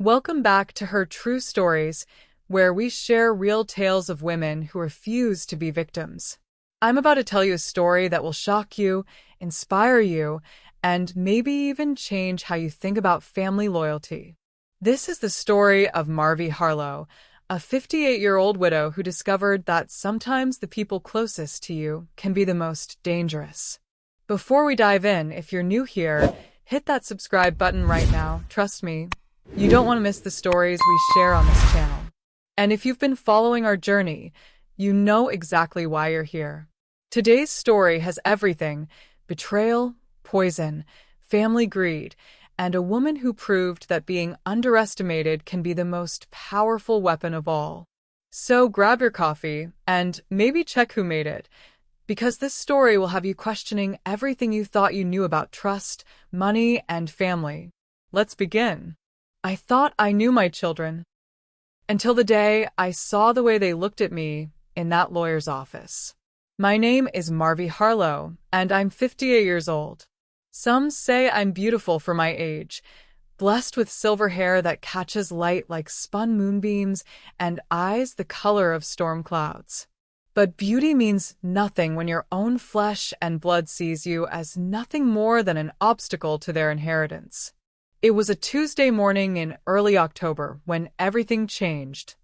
Welcome back to Her True Stories, where we share real tales of women who refuse to be victims. I'm about to tell you a story that will shock you, inspire you, and maybe even change how you think about family loyalty. This is the story of Marvi Harlow, a 58-year-old widow who discovered that sometimes the people closest to you can be the most dangerous. Before we dive in, if you're new here, hit that subscribe button right now. Trust me, you don't want to miss the stories we share on this channel. And if you've been following our journey, you know exactly why you're here. Today's story has everything: betrayal, poison, family greed, and a woman who proved that being underestimated can be the most powerful weapon of all. So grab your coffee and maybe check who made it, because this story will have you questioning everything you thought you knew about trust, money, and family. Let's begin. I thought I knew my children, until the day I saw the way they looked at me in that lawyer's office. My name is Marvi Harlow, and I'm 58 years old. Some say I'm beautiful for my age, blessed with silver hair that catches light like spun moonbeams and eyes the color of storm clouds. But beauty means nothing when your own flesh and blood sees you as nothing more than an obstacle to their inheritance. It was a Tuesday morning in early October when everything changed.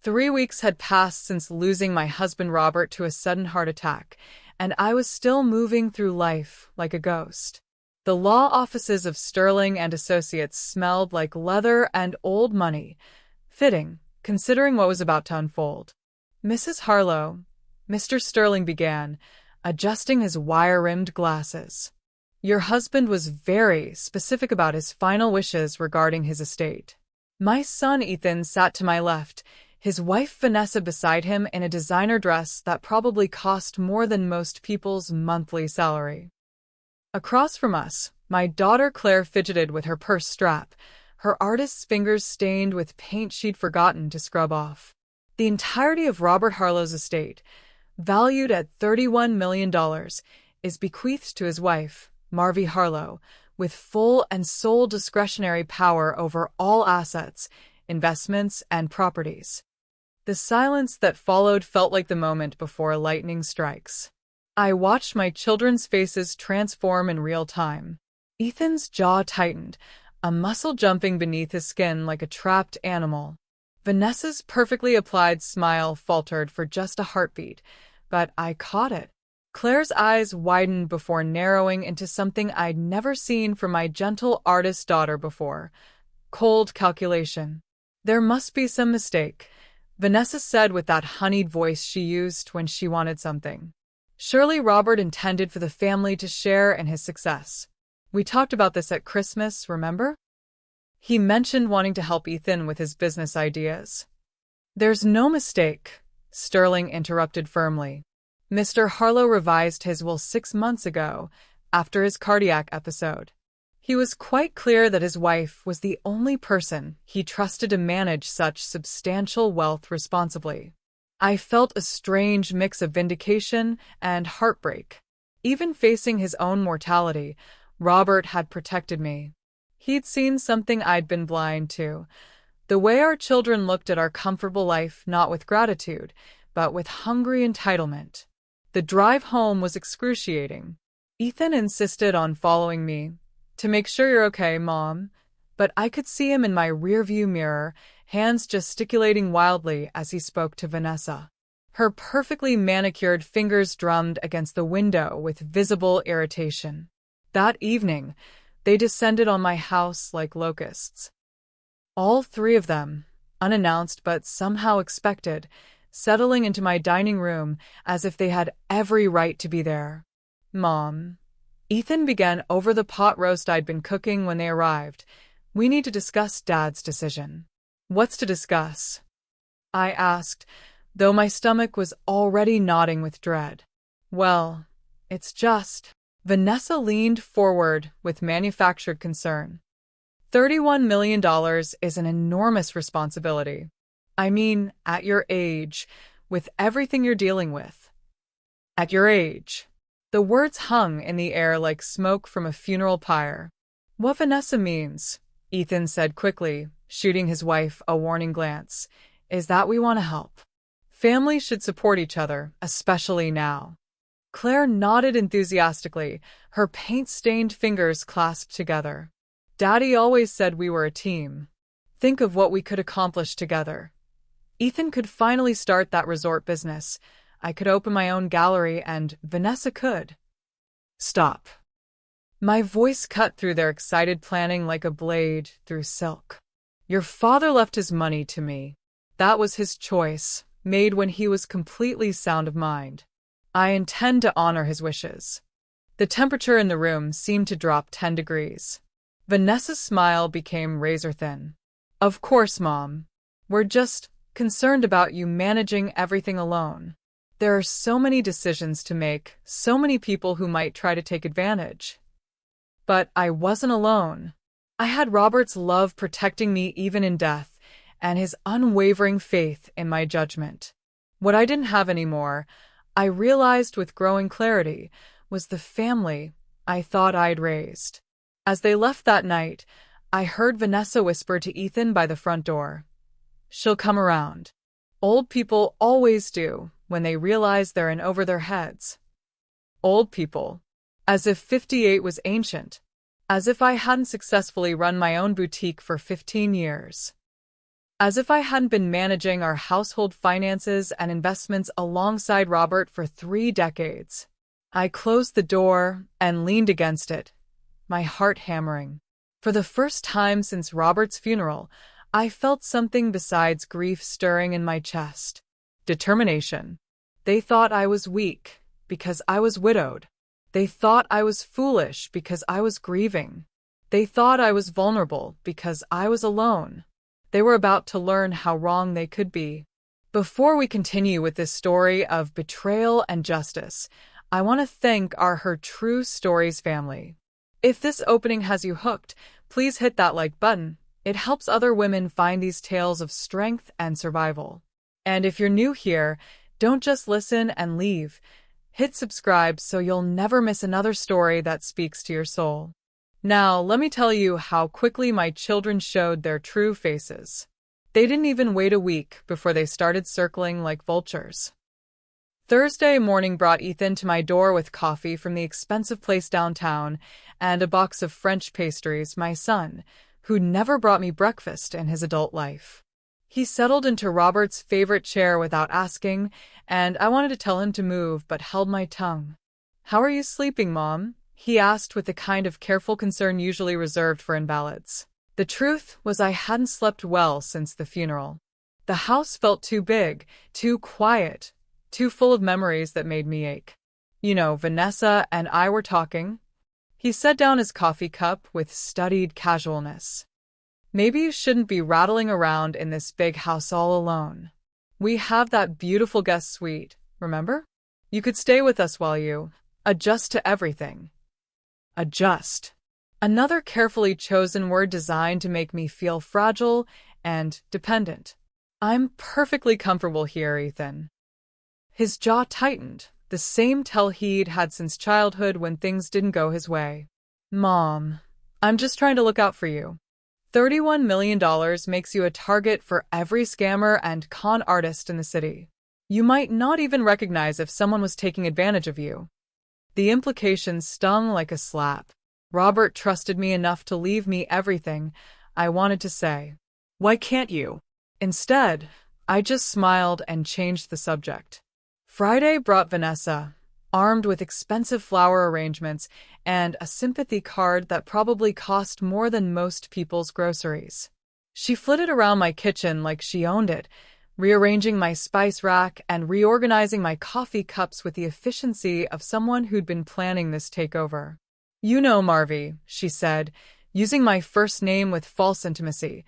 3 weeks had passed since losing my husband Robert to a sudden heart attack, and I was still moving through life like a ghost. The law offices of Sterling and Associates smelled like leather and old money, fitting, considering what was about to unfold. "Mrs. Harlow," Mr. Sterling began, adjusting his wire-rimmed glasses. "Your husband was very specific about his final wishes regarding his estate." My son Ethan sat to my left, his wife Vanessa beside him in a designer dress that probably cost more than most people's monthly salary. Across from us, my daughter Claire fidgeted with her purse strap, her artist's fingers stained with paint she'd forgotten to scrub off. The entirety of Robert Harlow's estate, valued at $31 million, is bequeathed to his wife, Marvi Harlow, with full and sole discretionary power over all assets, investments, and properties. The silence that followed felt like the moment before lightning strikes. I watched my children's faces transform in real time. Ethan's jaw tightened, a muscle jumping beneath his skin like a trapped animal. Vanessa's perfectly applied smile faltered for just a heartbeat, but I caught it. Claire's eyes widened before narrowing into something I'd never seen from my gentle artist daughter before: cold calculation. "There must be some mistake," Vanessa said with that honeyed voice she used when she wanted something. "Surely Robert intended for the family to share in his success. We talked about this at Christmas, remember? He mentioned wanting to help Ethan with his business ideas." "There's no mistake," Sterling interrupted firmly. "Mr. Harlow revised his will 6 months ago, after his cardiac episode. He was quite clear that his wife was the only person he trusted to manage such substantial wealth responsibly." I felt a strange mix of vindication and heartbreak. Even facing his own mortality, Robert had protected me. He'd seen something I'd been blind to: the way our children looked at our comfortable life not with gratitude, but with hungry entitlement. The drive home was excruciating. Ethan insisted on following me. "To make sure you're okay, Mom," but I could see him in my rearview mirror, hands gesticulating wildly as he spoke to Vanessa. Her perfectly manicured fingers drummed against the window with visible irritation. That evening, they descended on my house like locusts. All 3 of them, unannounced but somehow expected, settling into my dining room as if they had every right to be there. "Mom," Ethan began over the pot roast I'd been cooking when they arrived, "we need to discuss Dad's decision." "What's to discuss?" I asked, though my stomach was already knotting with dread. "Well, it's just..." Vanessa leaned forward with manufactured concern. $31 million is an enormous responsibility. I mean, at your age, with everything you're dealing with. At your age. The words hung in the air like smoke from a funeral pyre. "What Vanessa means," Ethan said quickly, shooting his wife a warning glance, is that we want to help. Families should support each other, especially now. Claire nodded enthusiastically, her paint-stained fingers clasped together. Daddy always said we were a team. Think of what we could accomplish together. Ethan could finally start that resort business. I could open my own gallery, and Vanessa could. Stop. My voice cut through their excited planning like a blade through silk. Your father left his money to me. That was his choice, made when he was completely sound of mind. I intend to honor his wishes. The temperature in the room seemed to drop 10 degrees. Vanessa's smile became razor-thin. Of course, Mom. We're just concerned about you managing everything alone. There are so many decisions to make, so many people who might try to take advantage. But I wasn't alone. I had Robert's love protecting me even in death, and his unwavering faith in my judgment. What I didn't have anymore, I realized with growing clarity, was the family I thought I'd raised. As they left that night, I heard Vanessa whisper to Ethan by the front door. She'll come around. Old people always do when they realize they're in over their heads. Old people. As if 58 was ancient. As if I hadn't successfully run my own boutique for 15 years. As if I hadn't been managing our household finances and investments alongside Robert for 3 decades. I closed the door and leaned against it, my heart hammering. For the first time since Robert's funeral, I felt something besides grief stirring in my chest. Determination. They thought I was weak because I was widowed. They thought I was foolish because I was grieving. They thought I was vulnerable because I was alone. They were about to learn how wrong they could be. Before we continue with this story of betrayal and justice, I want to thank our Her True Stories family. If this opening has you hooked, please hit that like button. It helps other women find these tales of strength and survival. And if you're new here, don't just listen and leave. Hit subscribe so you'll never miss another story that speaks to your soul. Now, let me tell you how quickly my children showed their true faces. They didn't even wait a week before they started circling like vultures. Thursday morning brought Ethan to my door with coffee from the expensive place downtown and a box of French pastries, my son, who never brought me breakfast in his adult life. He settled into Robert's favorite chair without asking, and I wanted to tell him to move but held my tongue. How are you sleeping, Mom? He asked with the kind of careful concern usually reserved for invalids. The truth was I hadn't slept well since the funeral. The house felt too big, too quiet, too full of memories that made me ache. You know, Vanessa and I were talking. He set down his coffee cup with studied casualness. Maybe you shouldn't be rattling around in this big house all alone. We have that beautiful guest suite, remember? You could stay with us while you adjust to everything. Adjust. Another carefully chosen word designed to make me feel fragile and dependent. I'm perfectly comfortable here, Ethan. His jaw tightened, the same tell he'd had since childhood when things didn't go his way. Mom, I'm just trying to look out for you. $31 million makes you a target for every scammer and con artist in the city. You might not even recognize if someone was taking advantage of you. The implications stung like a slap. Robert trusted me enough to leave me everything I wanted to say. Why can't you? Instead, I just smiled and changed the subject. Friday brought Vanessa, armed with expensive flower arrangements and a sympathy card that probably cost more than most people's groceries. She flitted around my kitchen like she owned it, rearranging my spice rack and reorganizing my coffee cups with the efficiency of someone who'd been planning this takeover. You know, Marvy, she said, using my first name with false intimacy.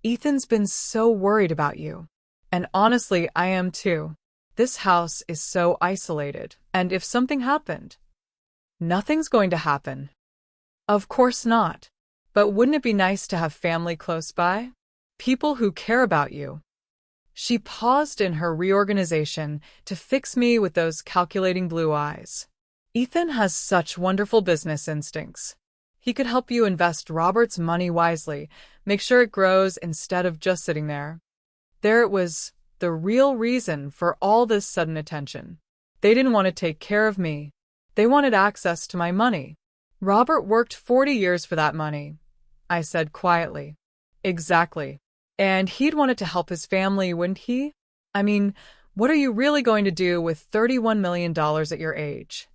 Ethan's been so worried about you. And honestly, I am too. This house is so isolated, and if something happened, nothing's going to happen. Of course not. But wouldn't it be nice to have family close by? People who care about you. She paused in her reorganization to fix me with those calculating blue eyes. Ethan has such wonderful business instincts. He could help you invest Robert's money wisely, make sure it grows instead of just sitting there. There it was, the real reason for all this sudden attention. They didn't want to take care of me. They wanted access to my money. Robert worked 40 years for that money, I said quietly. Exactly. And he'd wanted to help his family, wouldn't he? I mean, what are you really going to do with $31 million at your age?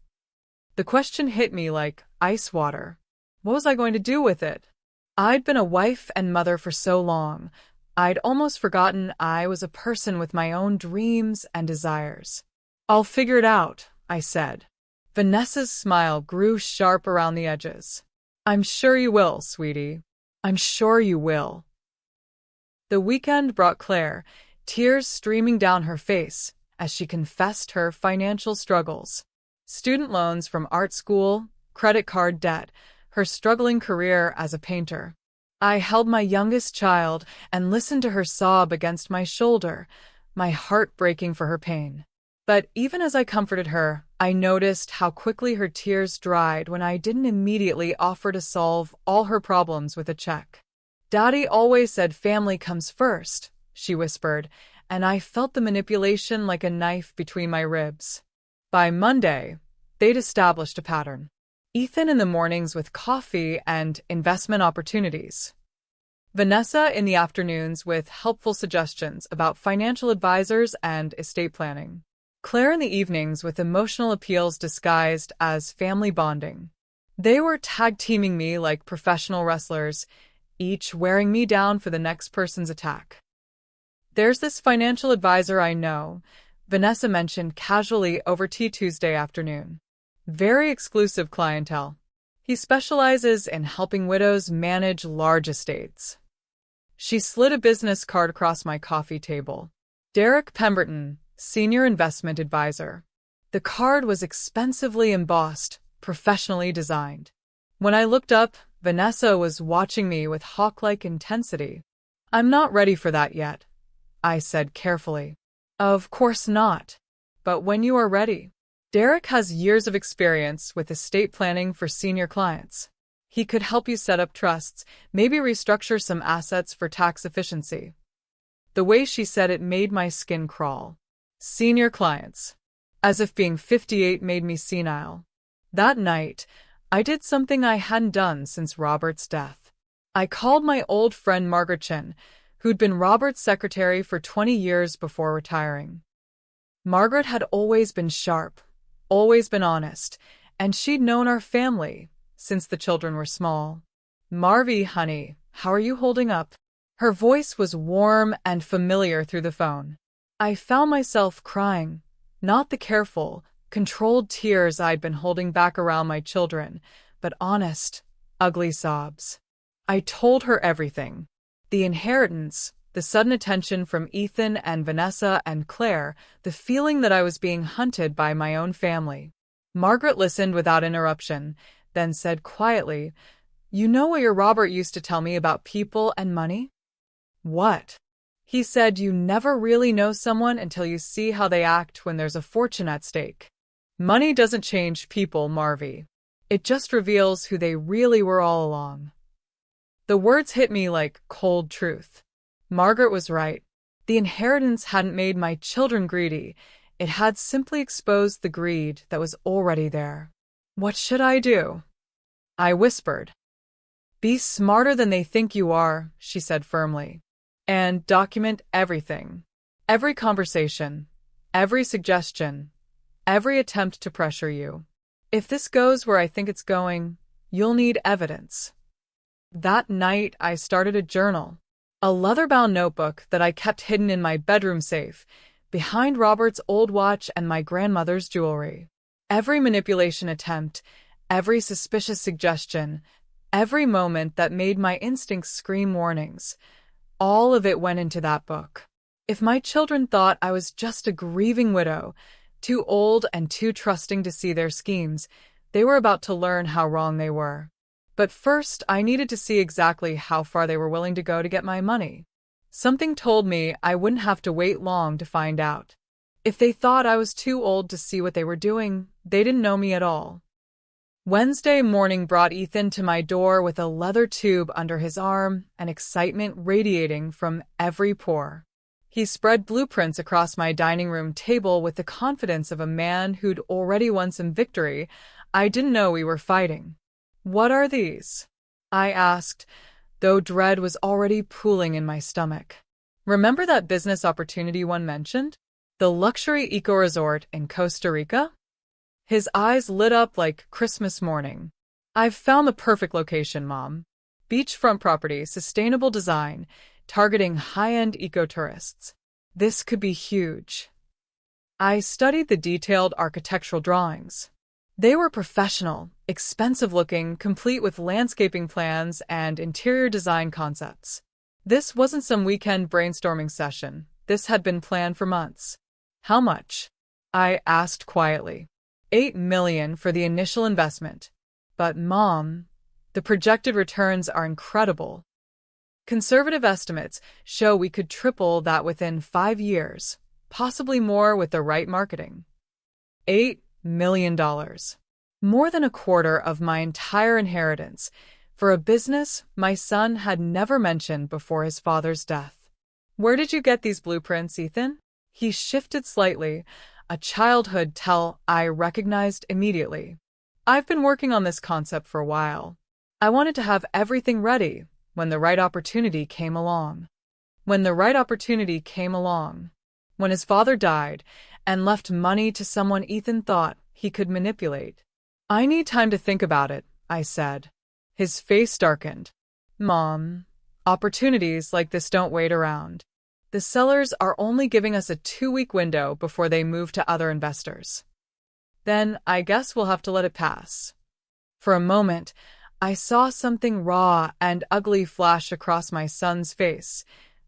The question hit me like ice water. What was I going to do with it? I'd been a wife and mother for so long, I'd almost forgotten I was a person with my own dreams and desires. I'll figure it out, I said. Vanessa's smile grew sharp around the edges. I'm sure you will, sweetie. I'm sure you will. The weekend brought Claire, tears streaming down her face as she confessed her financial struggles. Student loans from art school, credit card debt, her struggling career as a painter. I held my youngest child and listened to her sob against my shoulder, my heart breaking for her pain. But even as I comforted her, I noticed how quickly her tears dried when I didn't immediately offer to solve all her problems with a check. Daddy always said family comes first, she whispered, and I felt the manipulation like a knife between my ribs. By Monday, they'd established a pattern. Ethan in the mornings with coffee and investment opportunities. Vanessa in the afternoons with helpful suggestions about financial advisors and estate planning. Claire in the evenings with emotional appeals disguised as family bonding. They were tag-teaming me like professional wrestlers, each wearing me down for the next person's attack. There's this financial advisor I know, Vanessa mentioned casually over tea Tuesday afternoon. Very exclusive clientele. He specializes in helping widows manage large estates. She slid a business card across my coffee table. Derek Pemberton, Senior Investment Advisor. The card was expensively embossed, professionally designed. When I looked up, Vanessa was watching me with hawk-like intensity. I'm not ready for that yet, I said carefully. Of course not. But when you are ready. Derek has years of experience with estate planning for senior clients. He could help you set up trusts, maybe restructure some assets for tax efficiency. The way she said it made my skin crawl. Senior clients. As if being 58 made me senile. That night, I did something I hadn't done since Robert's death. I called my old friend Margaret Chin, who'd been Robert's secretary for 20 years before retiring. Margaret had always been sharp, always been honest, and she'd known our family since the children were small. Marvy, honey, how are you holding up? Her voice was warm and familiar through the phone. I found myself crying, not the careful, controlled tears I'd been holding back around my children, but honest, ugly sobs. I told her everything. The inheritance, the sudden attention from Ethan and Vanessa and Claire, the feeling that I was being hunted by my own family. Margaret listened without interruption, then said quietly, You know what your Robert used to tell me about people and money? What? He said you never really know someone until you see how they act when there's a fortune at stake. Money doesn't change people, Marvy. It just reveals who they really were all along. The words hit me like cold truth. Margaret was right. The inheritance hadn't made my children greedy. It had simply exposed the greed that was already there. What should I do? I whispered. Be smarter than they think you are, she said firmly. And document everything. Every conversation. Every suggestion. Every attempt to pressure you. If this goes where I think it's going, you'll need evidence. That night, I started a journal. A leather-bound notebook that I kept hidden in my bedroom safe, behind Robert's old watch and my grandmother's jewelry. Every manipulation attempt, every suspicious suggestion, every moment that made my instincts scream warnings, all of it went into that book. If my children thought I was just a grieving widow, too old and too trusting to see their schemes, they were about to learn how wrong they were. But first, I needed to see exactly how far they were willing to go to get my money. Something told me I wouldn't have to wait long to find out. If they thought I was too old to see what they were doing, they didn't know me at all. Wednesday morning brought Ethan to my door with a leather tube under his arm and excitement radiating from every pore. He spread blueprints across my dining room table with the confidence of a man who'd already won some victory. I didn't know we were fighting. "What are these?" I asked, though dread was already pooling in my stomach. "Remember that business opportunity one mentioned? The luxury eco-resort in Costa Rica?" His eyes lit up like Christmas morning. "I've found the perfect location, Mom. Beachfront property, sustainable design, targeting high-end eco-tourists. This could be huge." I studied the detailed architectural drawings. They were professional, expensive-looking, complete with landscaping plans and interior design concepts. This wasn't some weekend brainstorming session. This had been planned for months. "How much?" I asked quietly. $8 million for the initial investment. "But Mom, the projected returns are incredible. Conservative estimates show we could triple that within 5 years, possibly more with the right marketing." $8 million. More than a quarter of my entire inheritance for a business my son had never mentioned before his father's death. "Where did you get these blueprints, Ethan?" He shifted slightly, a childhood tell I recognized immediately. "I've been working on this concept for a while. I wanted to have everything ready when the right opportunity came along." When the right opportunity came along. When his father died and left money to someone Ethan thought he could manipulate. "I need time to think about it," I said. His face darkened. "Mom, opportunities like this don't wait around. The sellers are only giving us a 2-week window before they move to other investors. Then I guess we'll have to let it pass." For a moment, I saw something raw and ugly flash across my son's face,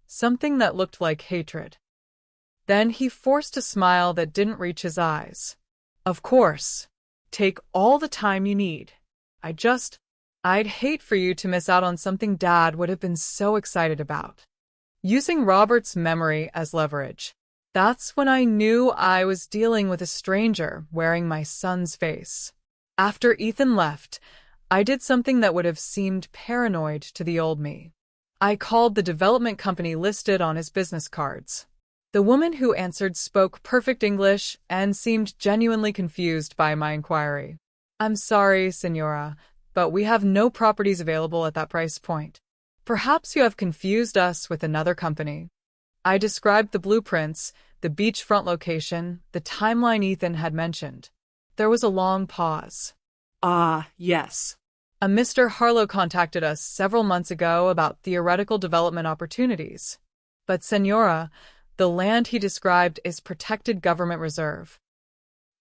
something that looked like hatred. Then he forced a smile that didn't reach his eyes. "Of course. Take all the time you need. I'd hate for you to miss out on something Dad would have been so excited about." Using Robert's memory as leverage. That's when I knew I was dealing with a stranger wearing my son's face. After Ethan left, I did something that would have seemed paranoid to the old me. I called the development company listed on his business cards. The woman who answered spoke perfect English and seemed genuinely confused by my inquiry. "I'm sorry, Senora, but we have no properties available at that price point. Perhaps you have confused us with another company." I described the blueprints, the beachfront location, the timeline Ethan had mentioned. There was a long pause. Yes. "A Mr. Harlow contacted us several months ago about theoretical development opportunities. But Senora, the land he described is protected government reserve.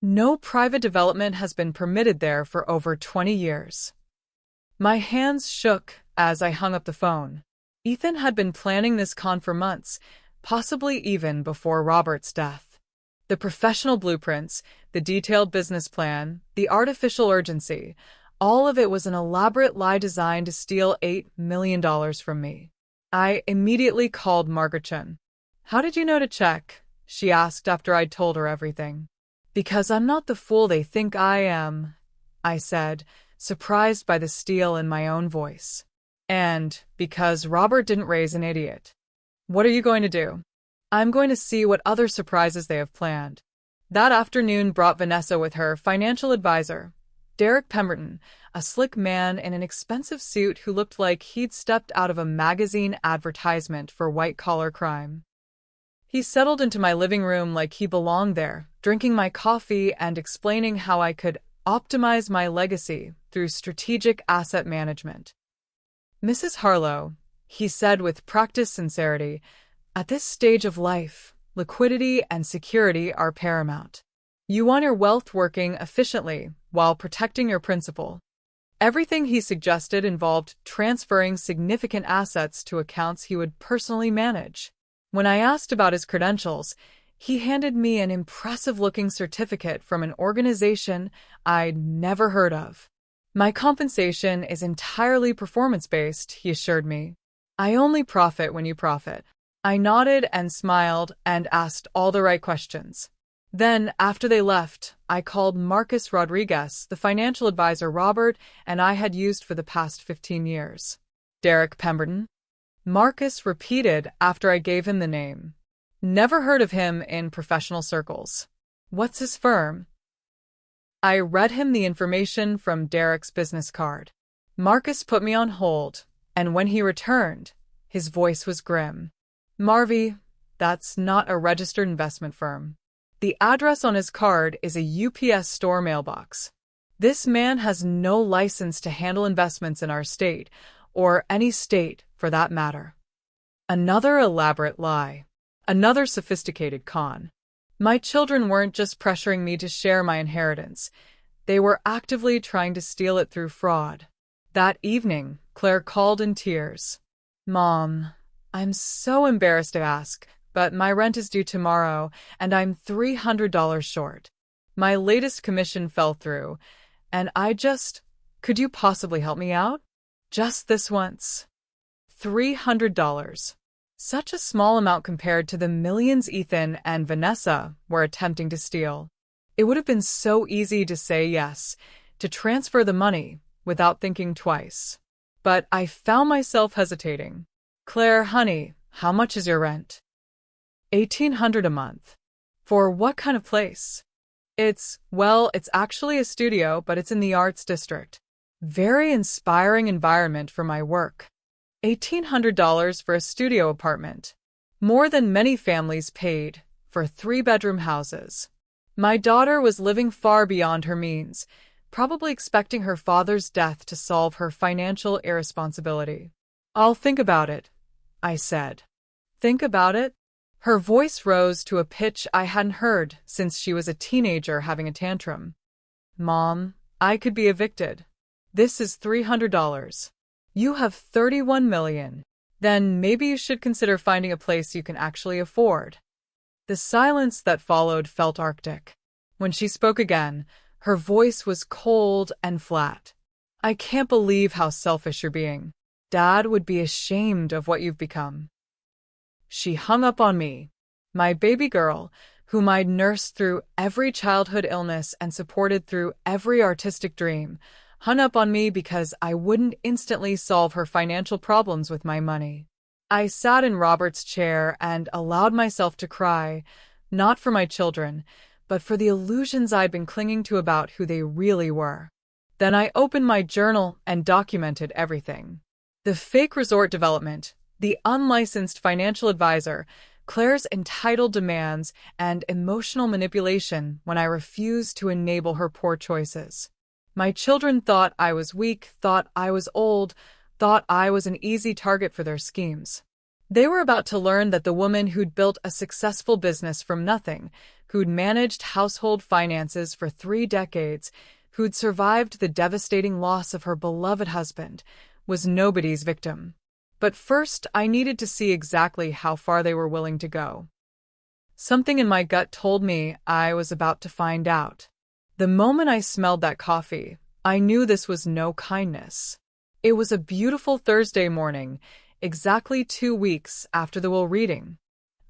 No private development has been permitted there for over 20 years. My hands shook as I hung up the phone. Ethan had been planning this con for months, possibly even before Robert's death. The professional blueprints, the detailed business plan, the artificial urgency, all of it was an elaborate lie designed to steal $8 million from me. I immediately called Margaret Chen. "How did you know to check?" she asked after I'd told her everything. "Because I'm not the fool they think I am," I said, surprised by the steel in my own voice. "And because Robert didn't raise an idiot." "What are you going to do?" "I'm going to see what other surprises they have planned." That afternoon brought Vanessa with her financial advisor, Derek Pemberton, a slick man in an expensive suit who looked like he'd stepped out of a magazine advertisement for white-collar crime. He settled into my living room like he belonged there, drinking my coffee and explaining how I could optimize my legacy through strategic asset management. "Mrs. Harlow," he said with practiced sincerity, "at this stage of life, liquidity and security are paramount. You want your wealth working efficiently while protecting your principal." Everything he suggested involved transferring significant assets to accounts he would personally manage. When I asked about his credentials, he handed me an impressive-looking certificate from an organization I'd never heard of. "My compensation is entirely performance-based," he assured me. "I only profit when you profit." I nodded and smiled and asked all the right questions. Then, after they left, I called Marcus Rodriguez, the financial advisor Robert and I had used for the past 15 years. Derek Pemberton? Marcus repeated after I gave him the name. Never heard of him in professional circles. What's his firm? I read him the information from Derek's business card. Marcus put me on hold, and when he returned, his voice was grim. Marvy, that's not a registered investment firm. The address on his card is a UPS store mailbox. This man has no license to handle investments in our state, or any state for that matter. Another elaborate lie. Another sophisticated con. My children weren't just pressuring me to share my inheritance. They were actively trying to steal it through fraud. That evening, Claire called in tears. Mom, I'm so embarrassed to ask, but my rent is due tomorrow, and I'm $300 short. My latest commission fell through, and could you possibly help me out? Just this once. $300. Such a small amount compared to the millions Ethan and Vanessa were attempting to steal. It would have been so easy to say yes, to transfer the money without thinking twice. But I found myself hesitating. Claire, honey, how much is your rent? $1,800 a month. For what kind of place? It's actually a studio, but it's in the arts district. Very inspiring environment for my work. $1,800 for a studio apartment. More than many families paid for 3-bedroom houses. My daughter was living far beyond her means, probably expecting her father's death to solve her financial irresponsibility. I'll think about it, I said. Think about it? Her voice rose to a pitch I hadn't heard since she was a teenager having a tantrum. Mom, I could be evicted. This is $300. You have $31 million. Then maybe you should consider finding a place you can actually afford. The silence that followed felt arctic. When she spoke again, her voice was cold and flat. I can't believe how selfish you're being. Dad would be ashamed of what you've become. She hung up on me. My baby girl, whom I'd nursed through every childhood illness and supported through every artistic dream, hung up on me because I wouldn't instantly solve her financial problems with my money. I sat in Robert's chair and allowed myself to cry, not for my children, but for the illusions I'd been clinging to about who they really were. Then I opened my journal and documented everything. The fake resort development, the unlicensed financial advisor, Claire's entitled demands, and emotional manipulation when I refused to enable her poor choices. My children thought I was weak, thought I was old, thought I was an easy target for their schemes. They were about to learn that the woman who'd built a successful business from nothing, who'd managed household finances for 3 decades, who'd survived the devastating loss of her beloved husband, was nobody's victim. But first, I needed to see exactly how far they were willing to go. Something in my gut told me I was about to find out. The moment I smelled that coffee, I knew this was no kindness. It was a beautiful Thursday morning, exactly 2 weeks after the will reading.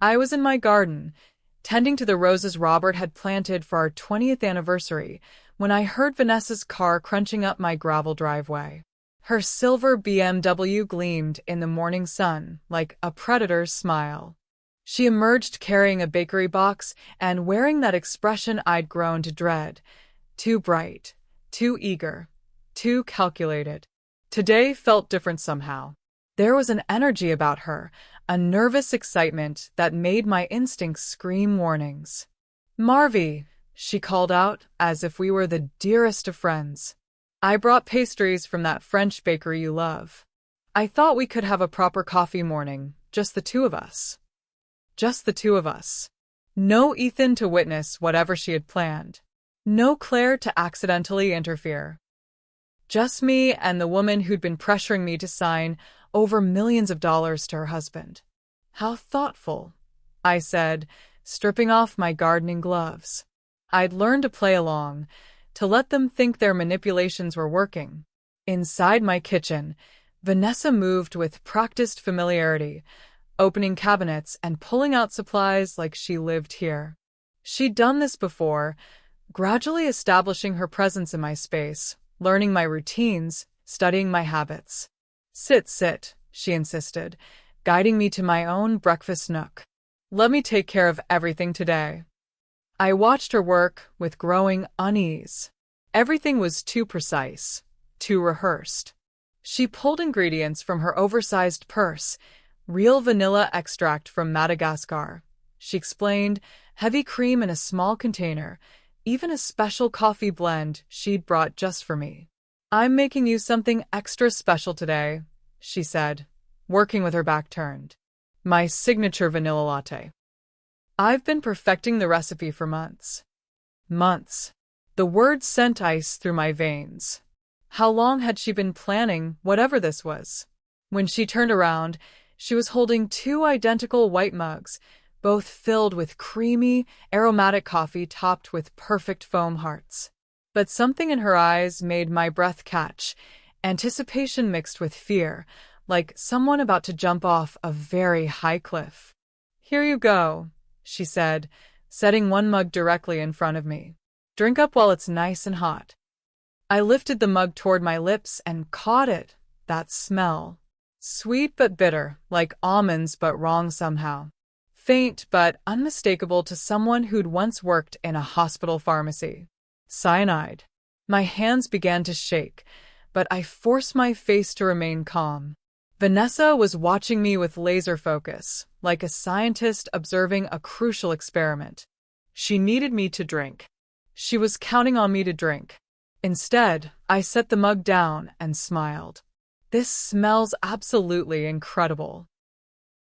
I was in my garden, tending to the roses Robert had planted for our 20th anniversary, when I heard Vanessa's car crunching up my gravel driveway. Her silver BMW gleamed in the morning sun like a predator's smile. She emerged carrying a bakery box and wearing that expression I'd grown to dread. Too bright, too eager, too calculated. Today felt different somehow. There was an energy about her, a nervous excitement that made my instincts scream warnings. Marvy, she called out as if we were the dearest of friends. I brought pastries from that French bakery you love. I thought we could have a proper coffee morning, just the 2 of us. Just the 2 of us. No Ethan to witness whatever she had planned. No Claire to accidentally interfere. Just me and the woman who'd been pressuring me to sign over millions of dollars to her husband. How thoughtful, I said, stripping off my gardening gloves. I'd learned to play along, to let them think their manipulations were working. Inside my kitchen, Vanessa moved with practiced familiarity, opening cabinets and pulling out supplies like she lived here. She'd done this before, gradually establishing her presence in my space, learning my routines, studying my habits. Sit, she insisted, guiding me to my own breakfast nook. Let me take care of everything today. I watched her work with growing unease. Everything was too precise, too rehearsed. She pulled ingredients from her oversized purse, real vanilla extract from Madagascar. She explained, heavy cream in a small container, even a special coffee blend she'd brought just for me. I'm making you something extra special today, she said, working with her back turned. My signature vanilla latte. I've been perfecting the recipe for months. Months. The words sent ice through my veins. How long had she been planning whatever this was? When she turned around, she was holding two identical white mugs, both filled with creamy, aromatic coffee topped with perfect foam hearts. But something in her eyes made my breath catch, anticipation mixed with fear, like someone about to jump off a very high cliff. Here you go, she said, setting one mug directly in front of me. Drink up while it's nice and hot. I lifted the mug toward my lips and caught it, that smell. Sweet but bitter, like almonds but wrong somehow. Faint but unmistakable to someone who'd once worked in a hospital pharmacy. Cyanide. My hands began to shake, but I forced my face to remain calm. Vanessa was watching me with laser focus, like a scientist observing a crucial experiment. She needed me to drink. She was counting on me to drink. Instead, I set the mug down and smiled. This smells absolutely incredible.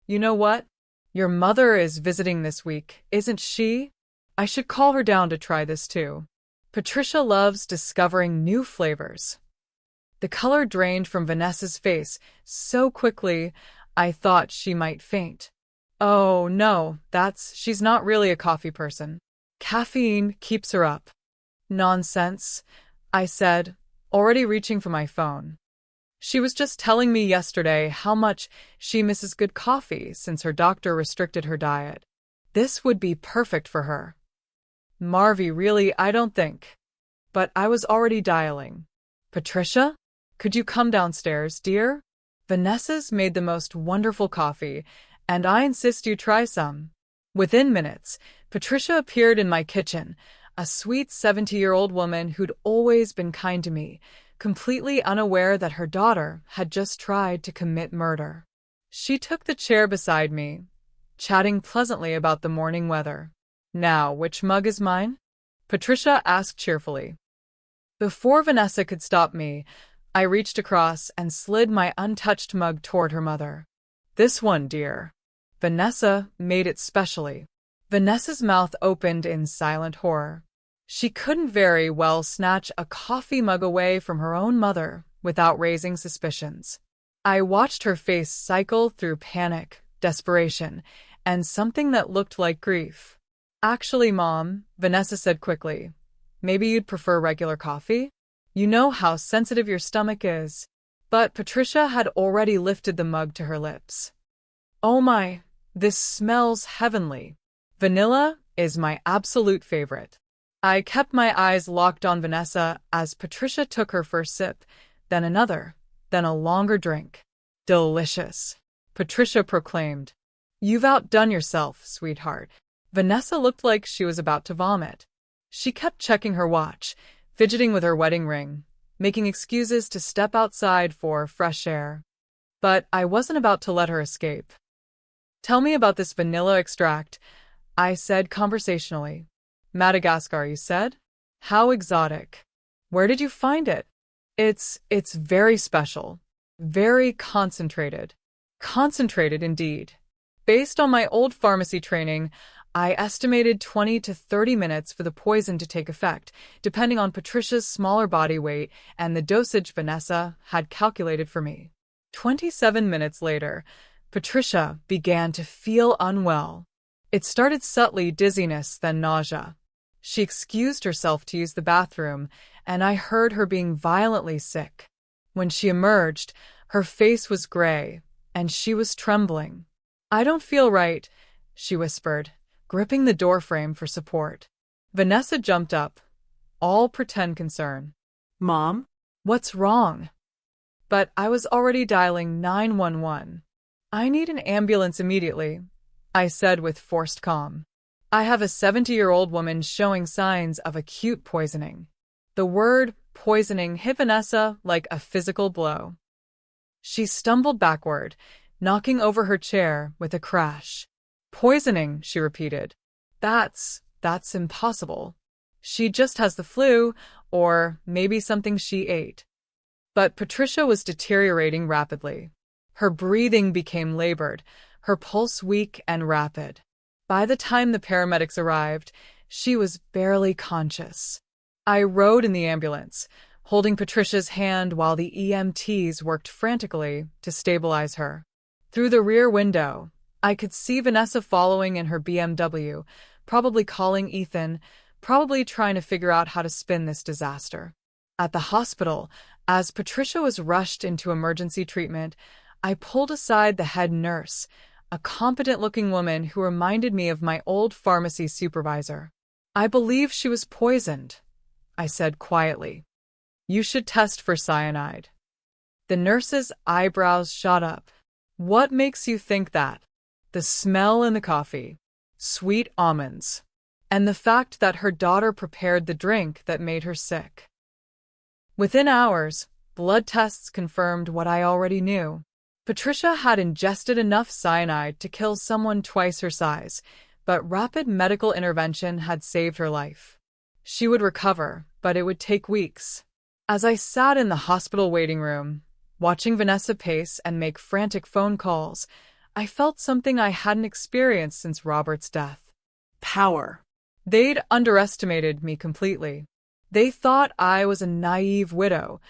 You know what? Your mother is visiting this week, isn't she? I should call her down to try this too. Patricia loves discovering new flavors. The color drained from Vanessa's face so quickly, I thought she might faint. Oh, no, she's not really a coffee person. Caffeine keeps her up. Nonsense, I said, already reaching for my phone. She was just telling me yesterday how much she misses good coffee since her doctor restricted her diet. This would be perfect for her. Marvy, really, I don't think. But I was already dialing. Patricia? Could you come downstairs, dear? Vanessa's made the most wonderful coffee, and I insist you try some. Within minutes, Patricia appeared in my kitchen, a sweet 70-year-old woman who'd always been kind to me, completely unaware that her daughter had just tried to commit murder. She took the chair beside me, chatting pleasantly about the morning weather. Now, which mug is mine? Patricia asked cheerfully. Before Vanessa could stop me, I reached across and slid my untouched mug toward her mother. This one, dear. Vanessa made it specially. Vanessa's mouth opened in silent horror. She couldn't very well snatch a coffee mug away from her own mother without raising suspicions. I watched her face cycle through panic, desperation, and something that looked like grief. Actually, Mom, Vanessa said quickly, maybe you'd prefer regular coffee? You know how sensitive your stomach is. But Patricia had already lifted the mug to her lips. Oh my, this smells heavenly. Vanilla is my absolute favorite. I kept my eyes locked on Vanessa as Patricia took her first sip, then another, then a longer drink. Delicious, Patricia proclaimed. You've outdone yourself, sweetheart. Vanessa looked like she was about to vomit. She kept checking her watch, fidgeting with her wedding ring, making excuses to step outside for fresh air. But I wasn't about to let her escape. Tell me about this vanilla extract, I said conversationally. Madagascar, you said? How exotic. Where did you find it? It's very special. Very concentrated. Concentrated indeed. Based on my old pharmacy training, I estimated 20 to 30 minutes for the poison to take effect, depending on Patricia's smaller body weight and the dosage Vanessa had calculated for me. 27 minutes later, Patricia began to feel unwell. It started subtly dizziness, then nausea. She excused herself to use the bathroom, and I heard her being violently sick. When she emerged, her face was gray, and she was trembling. I don't feel right, she whispered, gripping the doorframe for support. Vanessa jumped up, all pretend concern. Mom? What's wrong? But I was already dialing 911. I need an ambulance immediately, I said with forced calm. I have a 70-year-old woman showing signs of acute poisoning. The word poisoning hit Vanessa like a physical blow. She stumbled backward, knocking over her chair with a crash. Poisoning, she repeated. That's impossible. She just has the flu, or maybe something she ate. But Patricia was deteriorating rapidly. Her breathing became labored, her pulse weak and rapid. By the time the paramedics arrived, she was barely conscious. I rode in the ambulance, holding Patricia's hand while the EMTs worked frantically to stabilize her. Through the rear window, I could see Vanessa following in her BMW, probably calling Ethan, probably trying to figure out how to spin this disaster. At the hospital, as Patricia was rushed into emergency treatment, I pulled aside the head nurse, a competent-looking woman who reminded me of my old pharmacy supervisor. I believe she was poisoned, I said quietly. You should test for cyanide. The nurse's eyebrows shot up. What makes you think that? The smell in the coffee, sweet almonds, and the fact that her daughter prepared the drink that made her sick. Within hours, blood tests confirmed what I already knew. Patricia had ingested enough cyanide to kill someone twice her size, but rapid medical intervention had saved her life. She would recover, but it would take weeks. As I sat in the hospital waiting room, watching Vanessa pace and make frantic phone calls, I felt something I hadn't experienced since Robert's death. Power. They'd underestimated me completely. They thought I was a naive widow,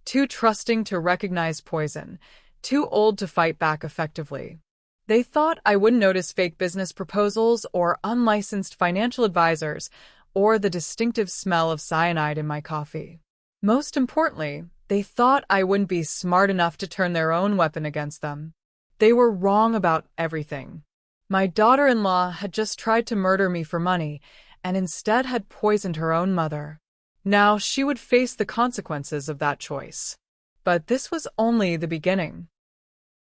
too trusting to recognize poison, too old to fight back effectively. They thought I wouldn't notice fake business proposals or unlicensed financial advisors or the distinctive smell of cyanide in my coffee. Most importantly, they thought I wouldn't be smart enough to turn their own weapon against them. They were wrong about everything. My daughter-in-law had just tried to murder me for money and instead had poisoned her own mother. Now she would face the consequences of that choice. But this was only the beginning.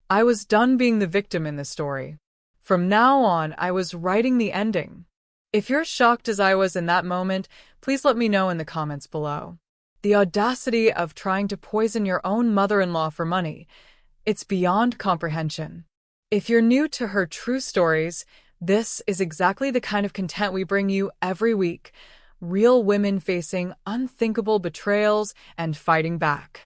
I was done being the victim in the story. From now on, I was writing the ending. If you're shocked as I was in that moment, please let me know in the comments below. The audacity of trying to poison your own mother-in-law for money, it's beyond comprehension. If you're new to Her True Stories, this is exactly the kind of content we bring you every week. Real women facing unthinkable betrayals and fighting back.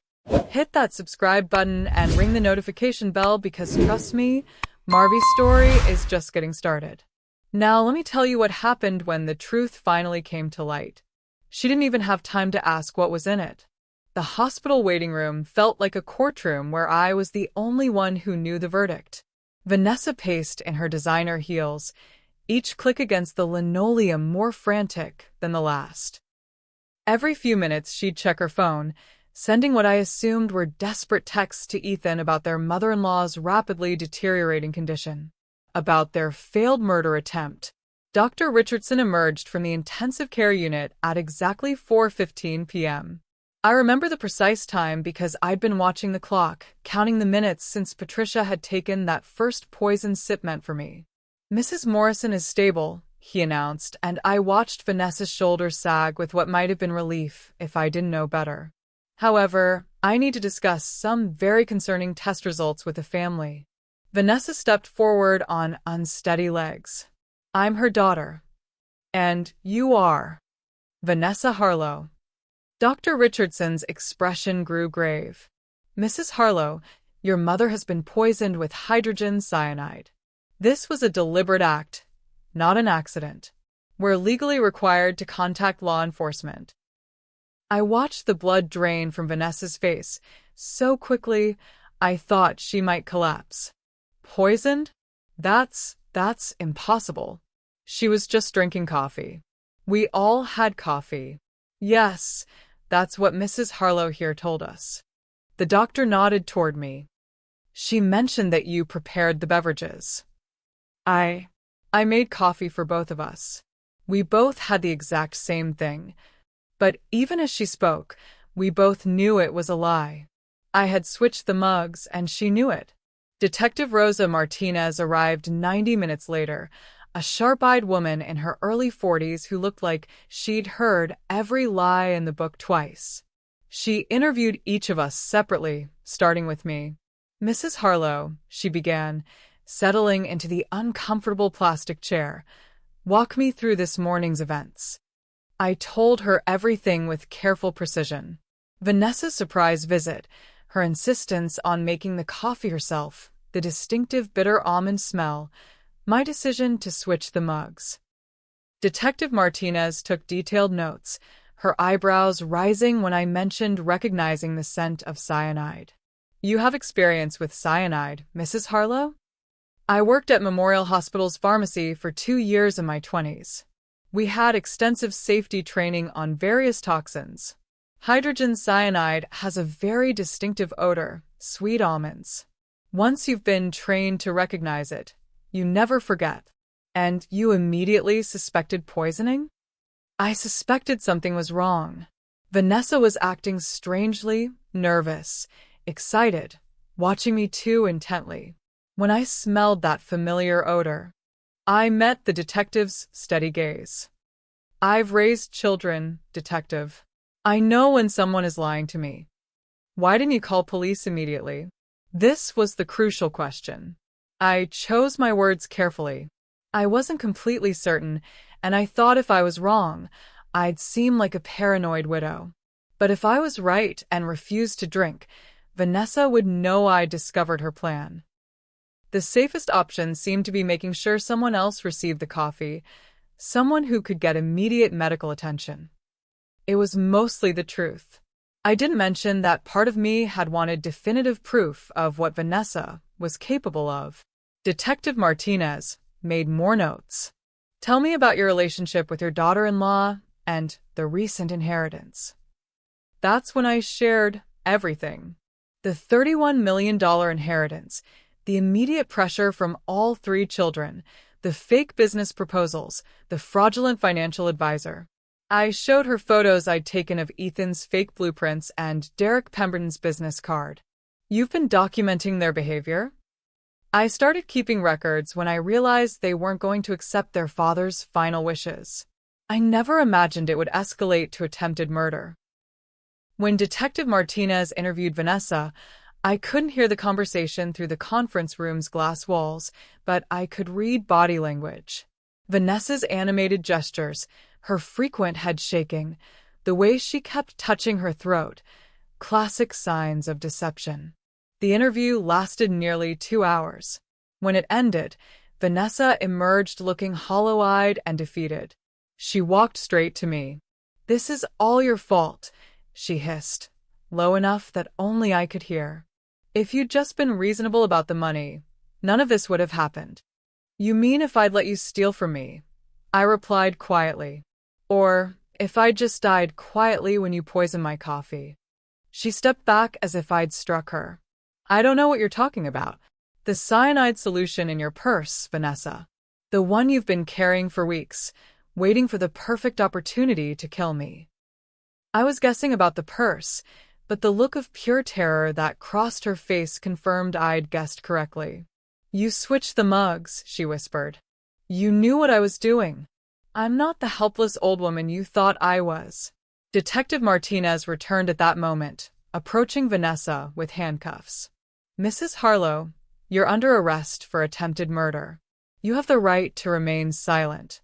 Hit that subscribe button and ring the notification bell because trust me, Marvy's story is just getting started. Now let me tell you what happened when the truth finally came to light. She didn't even have time to ask what was in it. The hospital waiting room felt like a courtroom where I was the only one who knew the verdict. Vanessa paced in her designer heels, each click against the linoleum more frantic than the last. Every few minutes she'd check her phone, sending what I assumed were desperate texts to Ethan about their mother-in-law's rapidly deteriorating condition, about their failed murder attempt. Dr. Richardson emerged from the intensive care unit at exactly 4:15 p.m. I remember the precise time because I'd been watching the clock, counting the minutes since Patricia had taken that first poison sip meant for me. Mrs. Morrison is stable, he announced, and I watched Vanessa's shoulders sag with what might have been relief if I didn't know better. However, I need to discuss some very concerning test results with the family. Vanessa stepped forward on unsteady legs. I'm her daughter. And you are Vanessa Harlow. Dr. Richardson's expression grew grave. Mrs. Harlow, your mother has been poisoned with hydrogen cyanide. This was a deliberate act, not an accident. We're legally required to contact law enforcement. I watched the blood drain from Vanessa's face so quickly I thought she might collapse. Poisoned? That's impossible. She was just drinking coffee. We all had coffee. Yes, that's what Mrs. Harlow here told us. The doctor nodded toward me. She mentioned that you prepared the beverages. I made coffee for both of us. We both had the exact same thing. But even as she spoke, we both knew it was a lie. I had switched the mugs, and she knew it. Detective Rosa Martinez arrived 90 minutes later, a sharp-eyed woman in her early 40s who looked like she'd heard every lie in the book twice. She interviewed each of us separately, starting with me. "Mrs. Harlow," she began, settling into the uncomfortable plastic chair, "walk me through this morning's events." I told her everything with careful precision. Vanessa's surprise visit, her insistence on making the coffee herself, the distinctive bitter almond smell, my decision to switch the mugs. Detective Martinez took detailed notes, her eyebrows rising when I mentioned recognizing the scent of cyanide. "You have experience with cyanide, Mrs. Harlow?" "I worked at Memorial Hospital's pharmacy for 2 years in my 20s. We had extensive safety training on various toxins. Hydrogen cyanide has a very distinctive odor, sweet almonds. Once you've been trained to recognize it, you never forget." "And you immediately suspected poisoning?" I suspected something was wrong. Vanessa was acting strangely, nervous, excited, watching me too intently. When I smelled that familiar odor, I met the detective's steady gaze. "I've raised children, detective. I know when someone is lying to me." "Why didn't you call police immediately?" This was the crucial question. I chose my words carefully. I wasn't completely certain, and I thought if I was wrong, I'd seem like a paranoid widow. But if I was right and refused to drink, Vanessa would know I'd discovered her plan. The safest option seemed to be making sure someone else received the coffee, someone who could get immediate medical attention. It was mostly the truth. I didn't mention that part of me had wanted definitive proof of what Vanessa was capable of. Detective Martinez made more notes. "Tell me about your relationship with your daughter-in-law and the recent inheritance." That's when I shared everything. The $31 million inheritance, the immediate pressure from all 3 children, the fake business proposals, the fraudulent financial advisor. I showed her photos I'd taken of Ethan's fake blueprints and Derek Pemberton's business card. "You've been documenting their behavior?" "I started keeping records when I realized they weren't going to accept their father's final wishes. I never imagined it would escalate to attempted murder." When Detective Martinez interviewed Vanessa, I couldn't hear the conversation through the conference room's glass walls, but I could read body language. Vanessa's animated gestures, her frequent head shaking, the way she kept touching her throat, classic signs of deception. The interview lasted nearly 2 hours. When it ended, Vanessa emerged looking hollow-eyed and defeated. She walked straight to me. "This is all your fault," she hissed, low enough that only I could hear. "If you'd just been reasonable about the money, none of this would have happened." "You mean if I'd let you steal from me?" I replied quietly. "Or if I'd just died quietly when you poisoned my coffee?" She stepped back as if I'd struck her. "I don't know what you're talking about. The cyanide solution in your purse, Vanessa. The one you've been carrying for weeks, waiting for the perfect opportunity to kill me." I was guessing about the purse, but the look of pure terror that crossed her face confirmed I'd guessed correctly. "You switched the mugs," she whispered. "You knew what I was doing. I'm not the helpless old woman you thought I was." Detective Martinez returned at that moment, approaching Vanessa with handcuffs. "Mrs. Harlow, you're under arrest for attempted murder. You have the right to remain silent."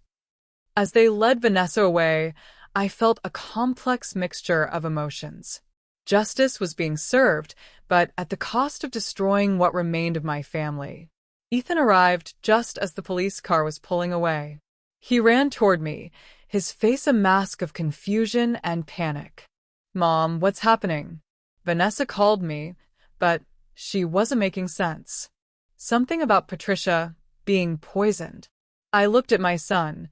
As they led Vanessa away, I felt a complex mixture of emotions. Justice was being served, but at the cost of destroying what remained of my family. Ethan arrived just as the police car was pulling away. He ran toward me, his face a mask of confusion and panic. "Mom, what's happening?" Vanessa called me, but she wasn't making sense. Something about Patricia being poisoned. I looked at my son,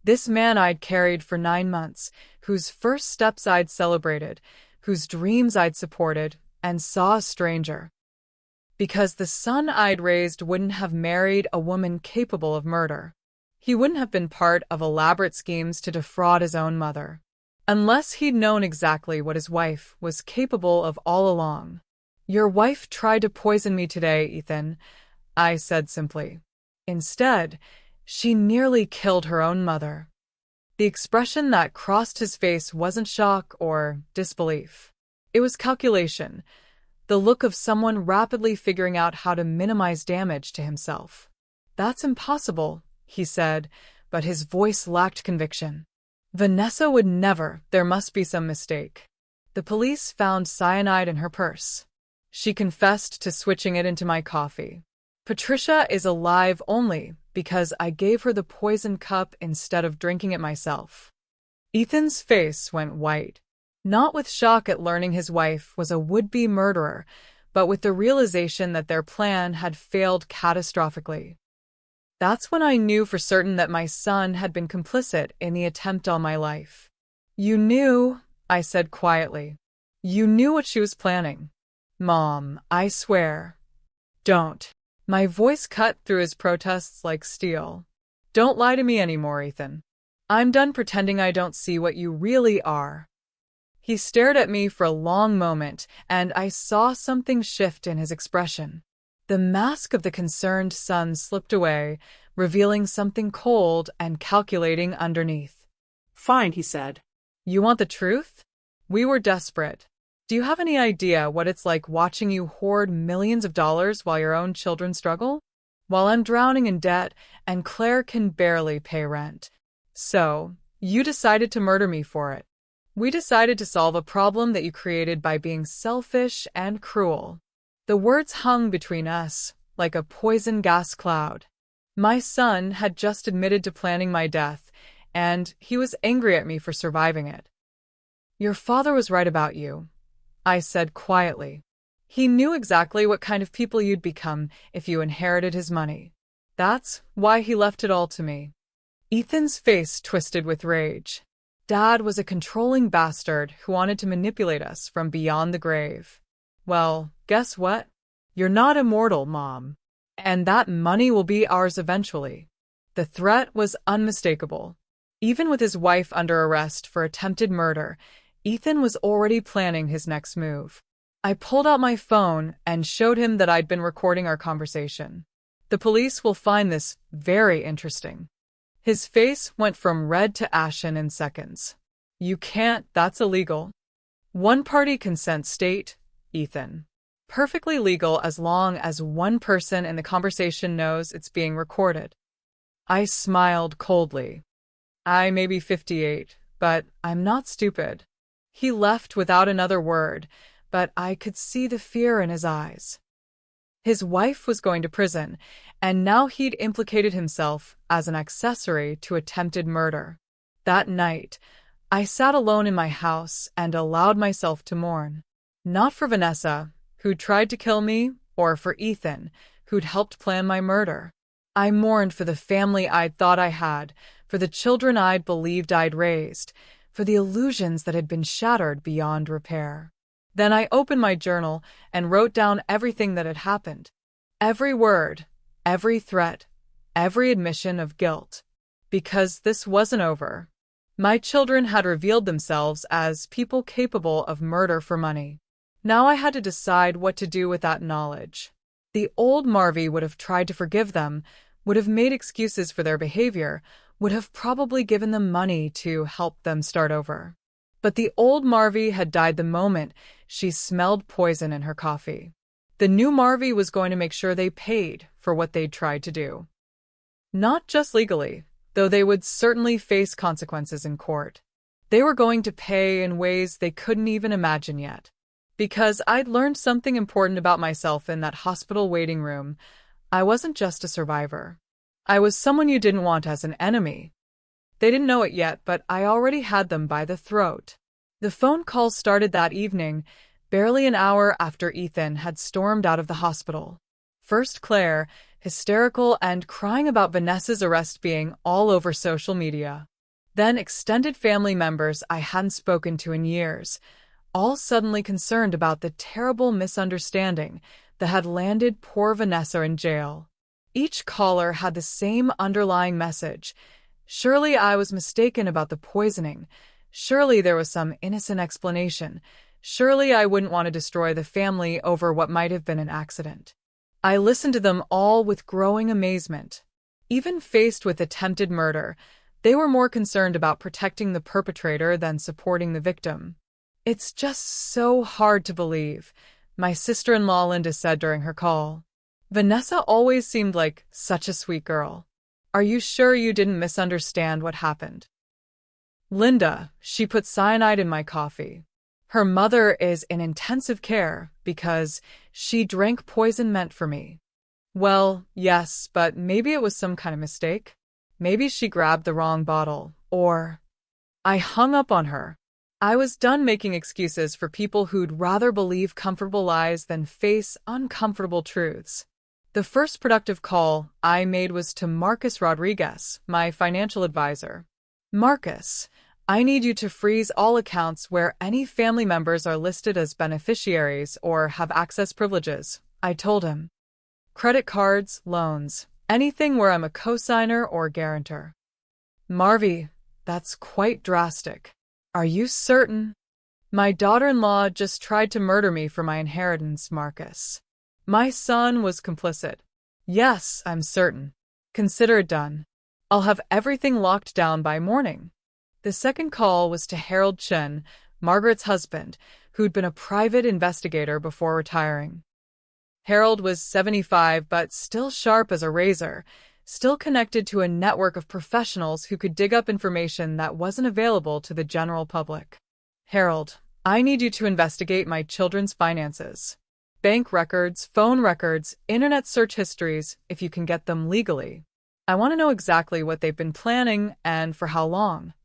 this man I'd carried for 9 months, whose first steps I'd celebrated, whose dreams I'd supported, and saw a stranger. Because the son I'd raised wouldn't have married a woman capable of murder. He wouldn't have been part of elaborate schemes to defraud his own mother. Unless he'd known exactly what his wife was capable of all along. "Your wife tried to poison me today, Ethan," I said simply. "Instead, she nearly killed her own mother." The expression that crossed his face wasn't shock or disbelief. It was calculation, the look of someone rapidly figuring out how to minimize damage to himself. "That's impossible," he said, but his voice lacked conviction. "Vanessa would never. There must be some mistake." The police found cyanide in her purse. She confessed to switching it into my coffee. "Patricia is alive only because I gave her the poison cup instead of drinking it myself." Ethan's face went white, not with shock at learning his wife was a would-be murderer, but with the realization that their plan had failed catastrophically. That's when I knew for certain that my son had been complicit in the attempt on my life. "You knew," I said quietly. "You knew what she was planning." "Mom, I swear." "Don't." My voice cut through his protests like steel. "Don't lie to me anymore, Ethan. I'm done pretending I don't see what you really are." He stared at me for a long moment, and I saw something shift in his expression. The mask of the concerned son slipped away, revealing something cold and calculating underneath. "Fine," he said. "You want the truth?" We were desperate. "Do you have any idea what it's like watching you hoard millions of dollars while your own children struggle? While I'm drowning in debt and Claire can barely pay rent. So, you decided to murder me for it. We decided to solve a problem that you created by being selfish and cruel." The words hung between us like a poison gas cloud. My son had just admitted to planning my death, and he was angry at me for surviving it. "Your father was right about you," I said quietly. "He knew exactly what kind of people you'd become if you inherited his money. That's why he left it all to me." Ethan's face twisted with rage. Dad was a controlling bastard who wanted to manipulate us from beyond the grave. "Well, guess what? You're not immortal, Mom. And that money will be ours eventually." The threat was unmistakable. Even with his wife under arrest for attempted murder, Ethan was already planning his next move. I pulled out my phone and showed him that I'd been recording our conversation. "The police will find this very interesting." His face went from red to ashen in seconds. "You can't, that's illegal." "One-party consent state, Ethan. Perfectly legal as long as one person in the conversation knows it's being recorded." I smiled coldly. "I may be 58, but I'm not stupid." He left without another word, but I could see the fear in his eyes. His wife was going to prison, and now he'd implicated himself as an accessory to attempted murder. That night, I sat alone in my house and allowed myself to mourn. Not for Vanessa, who'd tried to kill me, or for Ethan, who'd helped plan my murder. I mourned for the family I'd thought I had, for the children I'd believed I'd raised, for the illusions that had been shattered beyond repair. Then I opened my journal and wrote down everything that had happened. Every word, every threat, every admission of guilt. Because this wasn't over. My children had revealed themselves as people capable of murder for money. Now I had to decide what to do with that knowledge. The old Marvy would have tried to forgive them, would have made excuses for their behavior, would have probably given them money to help them start over. But the old Marvy had died the moment she smelled poison in her coffee. The new Marvy was going to make sure they paid for what they'd tried to do. Not just legally, though they would certainly face consequences in court. They were going to pay in ways they couldn't even imagine yet. Because I'd learned something important about myself in that hospital waiting room. I wasn't just a survivor. I was someone you didn't want as an enemy. They didn't know it yet, but I already had them by the throat. The phone calls started that evening, barely an hour after Ethan had stormed out of the hospital. First Claire, hysterical and crying about Vanessa's arrest being all over social media. Then extended family members I hadn't spoken to in years, all suddenly concerned about the terrible misunderstanding that had landed poor Vanessa in jail. Each caller had the same underlying message. Surely I was mistaken about the poisoning. Surely there was some innocent explanation. Surely I wouldn't want to destroy the family over what might have been an accident. I listened to them all with growing amazement. Even faced with attempted murder, they were more concerned about protecting the perpetrator than supporting the victim. "It's just so hard to believe," my sister-in-law Linda said during her call. "Vanessa always seemed like such a sweet girl. Are you sure you didn't misunderstand what happened?" "Linda, she put cyanide in my coffee. Her mother is in intensive care because she drank poison meant for me." "Well, yes, but maybe it was some kind of mistake. Maybe she grabbed the wrong bottle, or—" I hung up on her. I was done making excuses for people who'd rather believe comfortable lies than face uncomfortable truths. The first productive call I made was to Marcus Rodriguez, my financial advisor. "Marcus, I need you to freeze all accounts where any family members are listed as beneficiaries or have access privileges," I told him. "Credit cards, loans, anything where I'm a cosigner or guarantor." "Marvy, that's quite drastic. Are you certain?" "My daughter-in-law just tried to murder me for my inheritance, Marcus. My son was complicit." "Yes, I'm certain. Consider it done. I'll have everything locked down by morning." The second call was to Harold Chen, Margaret's husband, who'd been a private investigator before retiring. Harold was 75 but still sharp as a razor, still connected to a network of professionals who could dig up information that wasn't available to the general public. "Harold, I need you to investigate my children's finances. Bank records, phone records, internet search histories, if you can get them legally. I want to know exactly what they've been planning and for how long."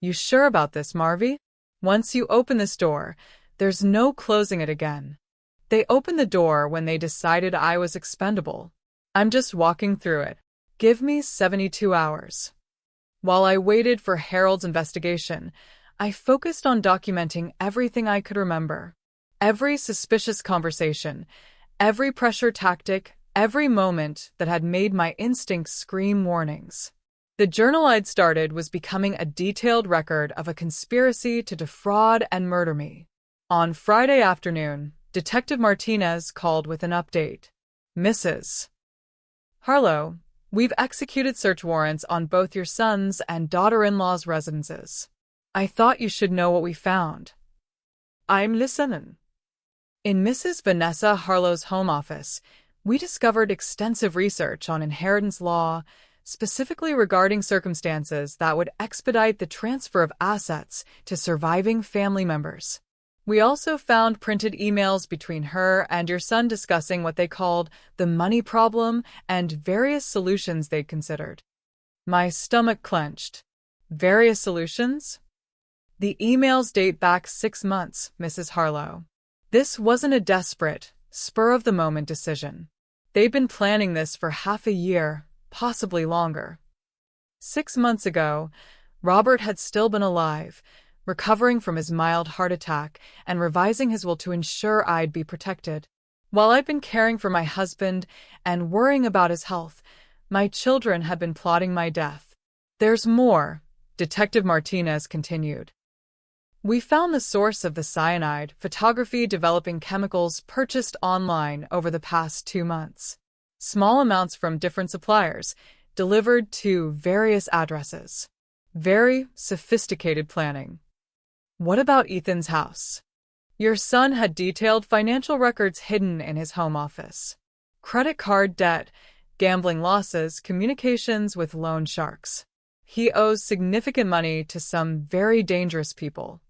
"You sure about this, Marvy? Once you open this door, there's no closing it again." "They opened the door when they decided I was expendable. I'm just walking through it. Give me 72 hours. While I waited for Harold's investigation, I focused on documenting everything I could remember. Every suspicious conversation, every pressure tactic, every moment that had made my instincts scream warnings. The journal I'd started was becoming a detailed record of a conspiracy to defraud and murder me. On Friday afternoon, Detective Martinez called with an update. "Mrs. Harlow, we've executed search warrants on both your son's and daughter-in-law's residences. I thought you should know what we found." "I'm listening." In Mrs. Vanessa Harlow's home office, we discovered extensive research on inheritance law, specifically regarding circumstances that would expedite the transfer of assets to surviving family members. We also found printed emails between her and your son discussing what they called the money problem and various solutions they'd considered. My stomach clenched. Various solutions? The emails date back 6 months, Mrs. Harlow. This wasn't a desperate, spur-of-the-moment decision. They'd been planning this for half a year, possibly longer. 6 months ago, Robert had still been alive, recovering from his mild heart attack and revising his will to ensure I'd be protected. While I'd been caring for my husband and worrying about his health, my children had been plotting my death. "There's more," Detective Martinez continued. "We found the source of the cyanide photography developing chemicals purchased online over the past 2 months. Small amounts from different suppliers, delivered to various addresses. Very sophisticated planning." "What about Ethan's house?" "Your son had detailed financial records hidden in his home office. Credit card debt, gambling losses, communications with loan sharks. He owes significant money to some very dangerous people."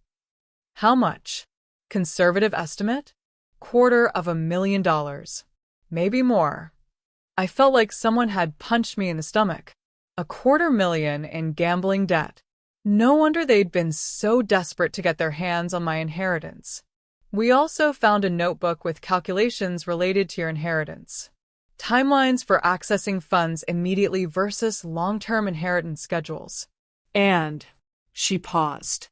"How much?" "Conservative estimate? $250,000. Maybe more." I felt like someone had punched me in the stomach. $250,000 in gambling debt. No wonder they'd been so desperate to get their hands on my inheritance. We also found a notebook with calculations related to your inheritance. Timelines for accessing funds immediately versus long-term inheritance schedules. And she paused.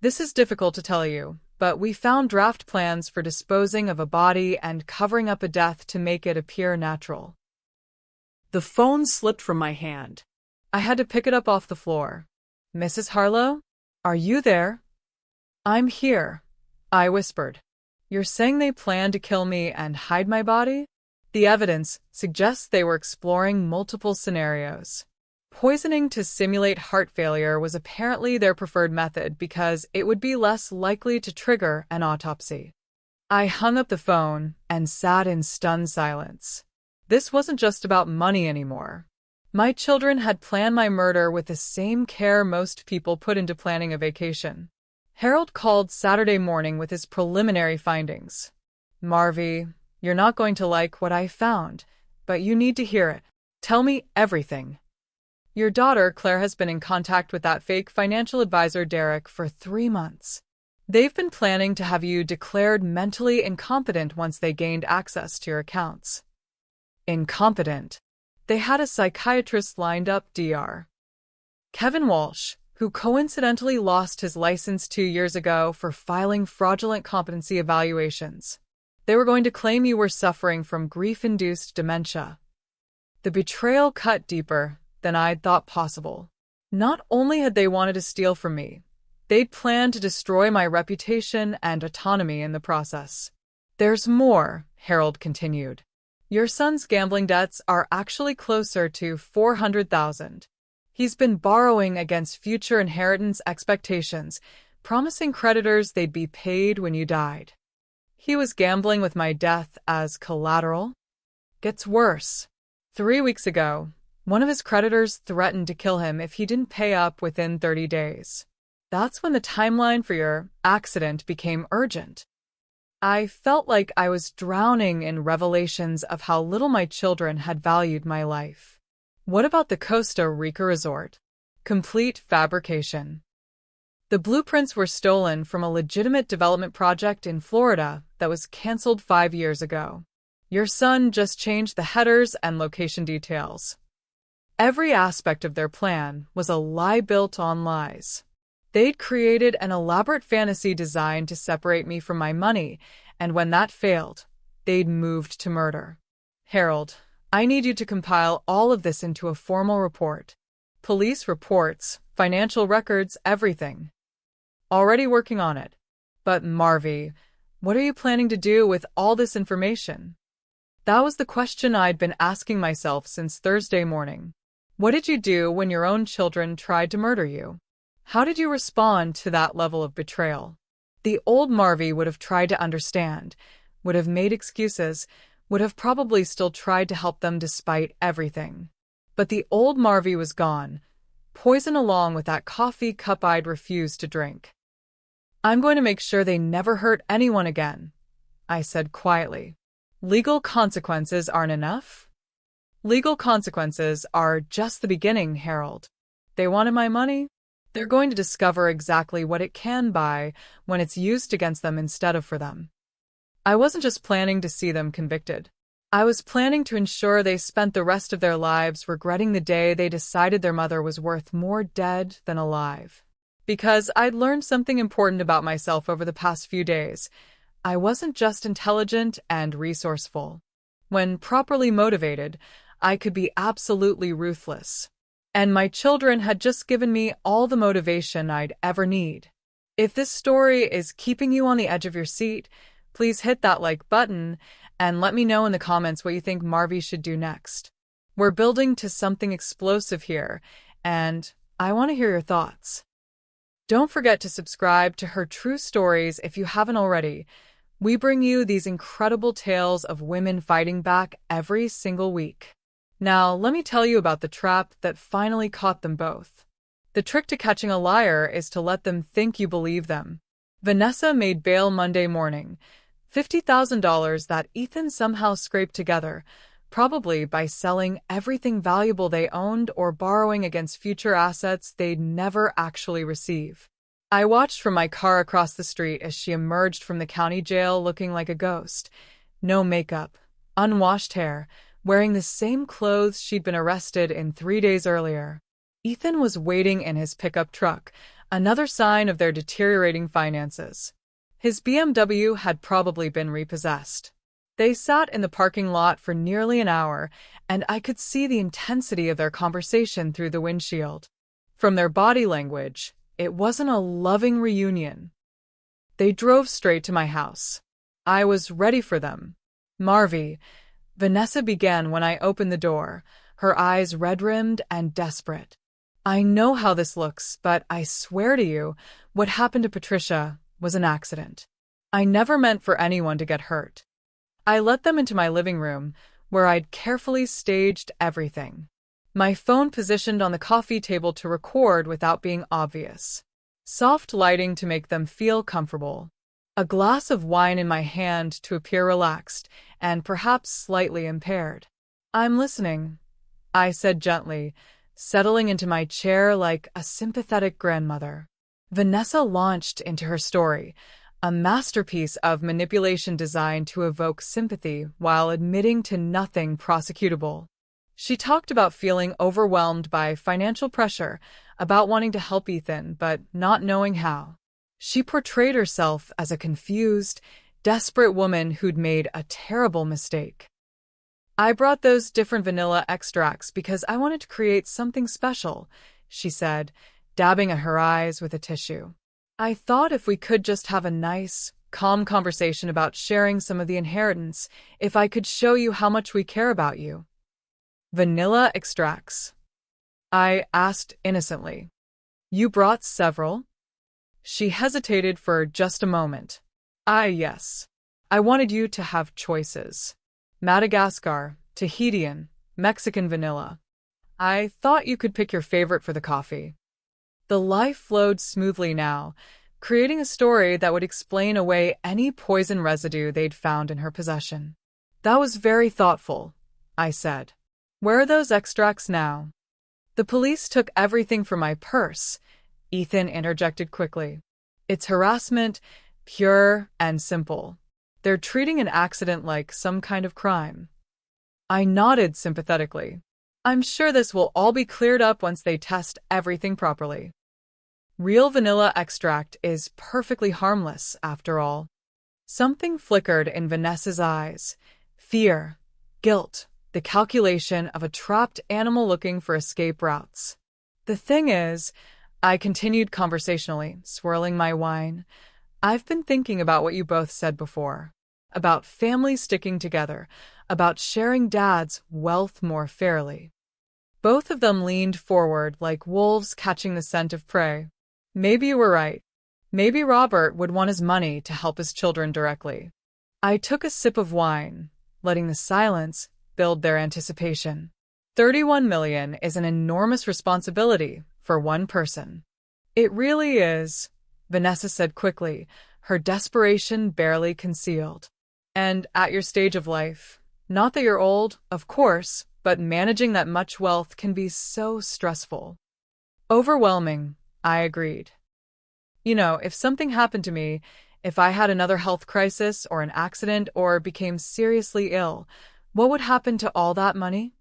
This is difficult to tell you, but we found draft plans for disposing of a body and covering up a death to make it appear natural. The phone slipped from my hand. I had to pick it up off the floor. Mrs. Harlow? Are you there? I'm here, I whispered. You're saying they plan to kill me and hide my body? The evidence suggests they were exploring multiple scenarios. Poisoning to simulate heart failure was apparently their preferred method because it would be less likely to trigger an autopsy. I hung up the phone and sat in stunned silence. This wasn't just about money anymore. My children had planned my murder with the same care most people put into planning a vacation. Harold called Saturday morning with his preliminary findings. Marvy, you're not going to like what I found, but you need to hear it. Tell me everything. Your daughter, Claire, has been in contact with that fake financial advisor, Derek, for 3 months. They've been planning to have you declared mentally incompetent once they gained access to your accounts. Incompetent? They had a psychiatrist lined up, Dr. Kevin Walsh, who coincidentally lost his license 2 years ago for filing fraudulent competency evaluations. They were going to claim you were suffering from grief-induced dementia. The betrayal cut deeper than I'd thought possible. Not only had they wanted to steal from me, they'd planned to destroy my reputation and autonomy in the process. There's more, Harold continued. Your son's gambling debts are actually closer to $400,000. He's been borrowing against future inheritance expectations, promising creditors they'd be paid when you died. He was gambling with my death as collateral. Gets worse. 3 weeks ago, one of his creditors threatened to kill him if he didn't pay up within 30 days. That's when the timeline for your accident became urgent. I felt like I was drowning in revelations of how little my children had valued my life. What about the Costa Rica resort? Complete fabrication. The blueprints were stolen from a legitimate development project in Florida that was canceled 5 years ago. Your son just changed the headers and location details. Every aspect of their plan was a lie built on lies. They'd created an elaborate fantasy designed to separate me from my money, and when that failed, they'd moved to murder. Harold, I need you to compile all of this into a formal report. Police reports, financial records, everything. Already working on it. But Marvy, what are you planning to do with all this information? That was the question I'd been asking myself since Thursday morning. What did you do when your own children tried to murder you? How did you respond to that level of betrayal? The old Marvy would have tried to understand, would have made excuses, would have probably still tried to help them despite everything. But the old Marvy was gone, poison along with that coffee cup I'd refused to drink. I'm going to make sure they never hurt anyone again, I said quietly. Legal consequences aren't enough? Legal consequences are just the beginning, Harold. They wanted my money? They're going to discover exactly what it can buy when it's used against them instead of for them. I wasn't just planning to see them convicted. I was planning to ensure they spent the rest of their lives regretting the day they decided their mother was worth more dead than alive. Because I'd learned something important about myself over the past few days. I wasn't just intelligent and resourceful. When properly motivated, I could be absolutely ruthless. And my children had just given me all the motivation I'd ever need. If this story is keeping you on the edge of your seat, please hit that like button and let me know in the comments what you think Marvy should do next. We're building to something explosive here, and I want to hear your thoughts. Don't forget to subscribe to Her True Stories if you haven't already. We bring you these incredible tales of women fighting back every single week. Now, let me tell you about the trap that finally caught them both. The trick to catching a liar is to let them think you believe them. Vanessa made bail Monday morning, $50,000 that Ethan somehow scraped together, probably by selling everything valuable they owned or borrowing against future assets they'd never actually receive. I watched from my car across the street as she emerged from the county jail looking like a ghost. No makeup, unwashed hair, wearing the same clothes she'd been arrested in 3 days earlier. Ethan was waiting in his pickup truck, another sign of their deteriorating finances. His BMW had probably been repossessed. They sat in the parking lot for nearly an hour, and I could see the intensity of their conversation through the windshield. From their body language, it wasn't a loving reunion. They drove straight to my house. I was ready for them. Marvy, Vanessa began when I opened the door, her eyes red-rimmed and desperate. I know how this looks, but I swear to you, what happened to Patricia was an accident. I never meant for anyone to get hurt. I let them into my living room, where I'd carefully staged everything. My phone positioned on the coffee table to record without being obvious. Soft lighting to make them feel comfortable. A glass of wine in my hand to appear relaxed and perhaps slightly impaired. "I'm listening," I said gently, settling into my chair like a sympathetic grandmother. Vanessa launched into her story, a masterpiece of manipulation designed to evoke sympathy while admitting to nothing prosecutable. She talked about feeling overwhelmed by financial pressure, about wanting to help Ethan but not knowing how. She portrayed herself as a confused, desperate woman who'd made a terrible mistake. "I brought those different vanilla extracts because I wanted to create something special," she said, dabbing at her eyes with a tissue. "I thought if we could just have a nice, calm conversation about sharing some of the inheritance, if I could show you how much we care about you." "Vanilla extracts?" I asked innocently. "You brought several?" She hesitated for just a moment. Yes. I wanted you to have choices. Madagascar, Tahitian, Mexican vanilla. I thought you could pick your favorite for the coffee." The life flowed smoothly now, creating a story that would explain away any poison residue they'd found in her possession. "That was very thoughtful," I said. "Where are those extracts now?" "The police took everything from my purse," Ethan interjected quickly. "It's harassment, pure and simple. They're treating an accident like some kind of crime." I nodded sympathetically. "I'm sure this will all be cleared up once they test everything properly. Real vanilla extract is perfectly harmless, after all." Something flickered in Vanessa's eyes. Fear, guilt, the calculation of a trapped animal looking for escape routes. "The thing is," I continued conversationally, swirling my wine, "I've been thinking about what you both said before. About families sticking together, about sharing Dad's wealth more fairly." Both of them leaned forward like wolves catching the scent of prey. "Maybe you were right. Maybe Robert would want his money to help his children directly." I took a sip of wine, letting the silence build their anticipation. 31 million is an enormous responsibility for one person. "It really is," Vanessa said quickly, her desperation barely concealed. "And at your stage of life, not that you're old, of course, but managing that much wealth can be so stressful." "Overwhelming," I agreed. "You know, if something happened to me, if I had another health crisis or an accident or became seriously ill, what would happen to all that money?"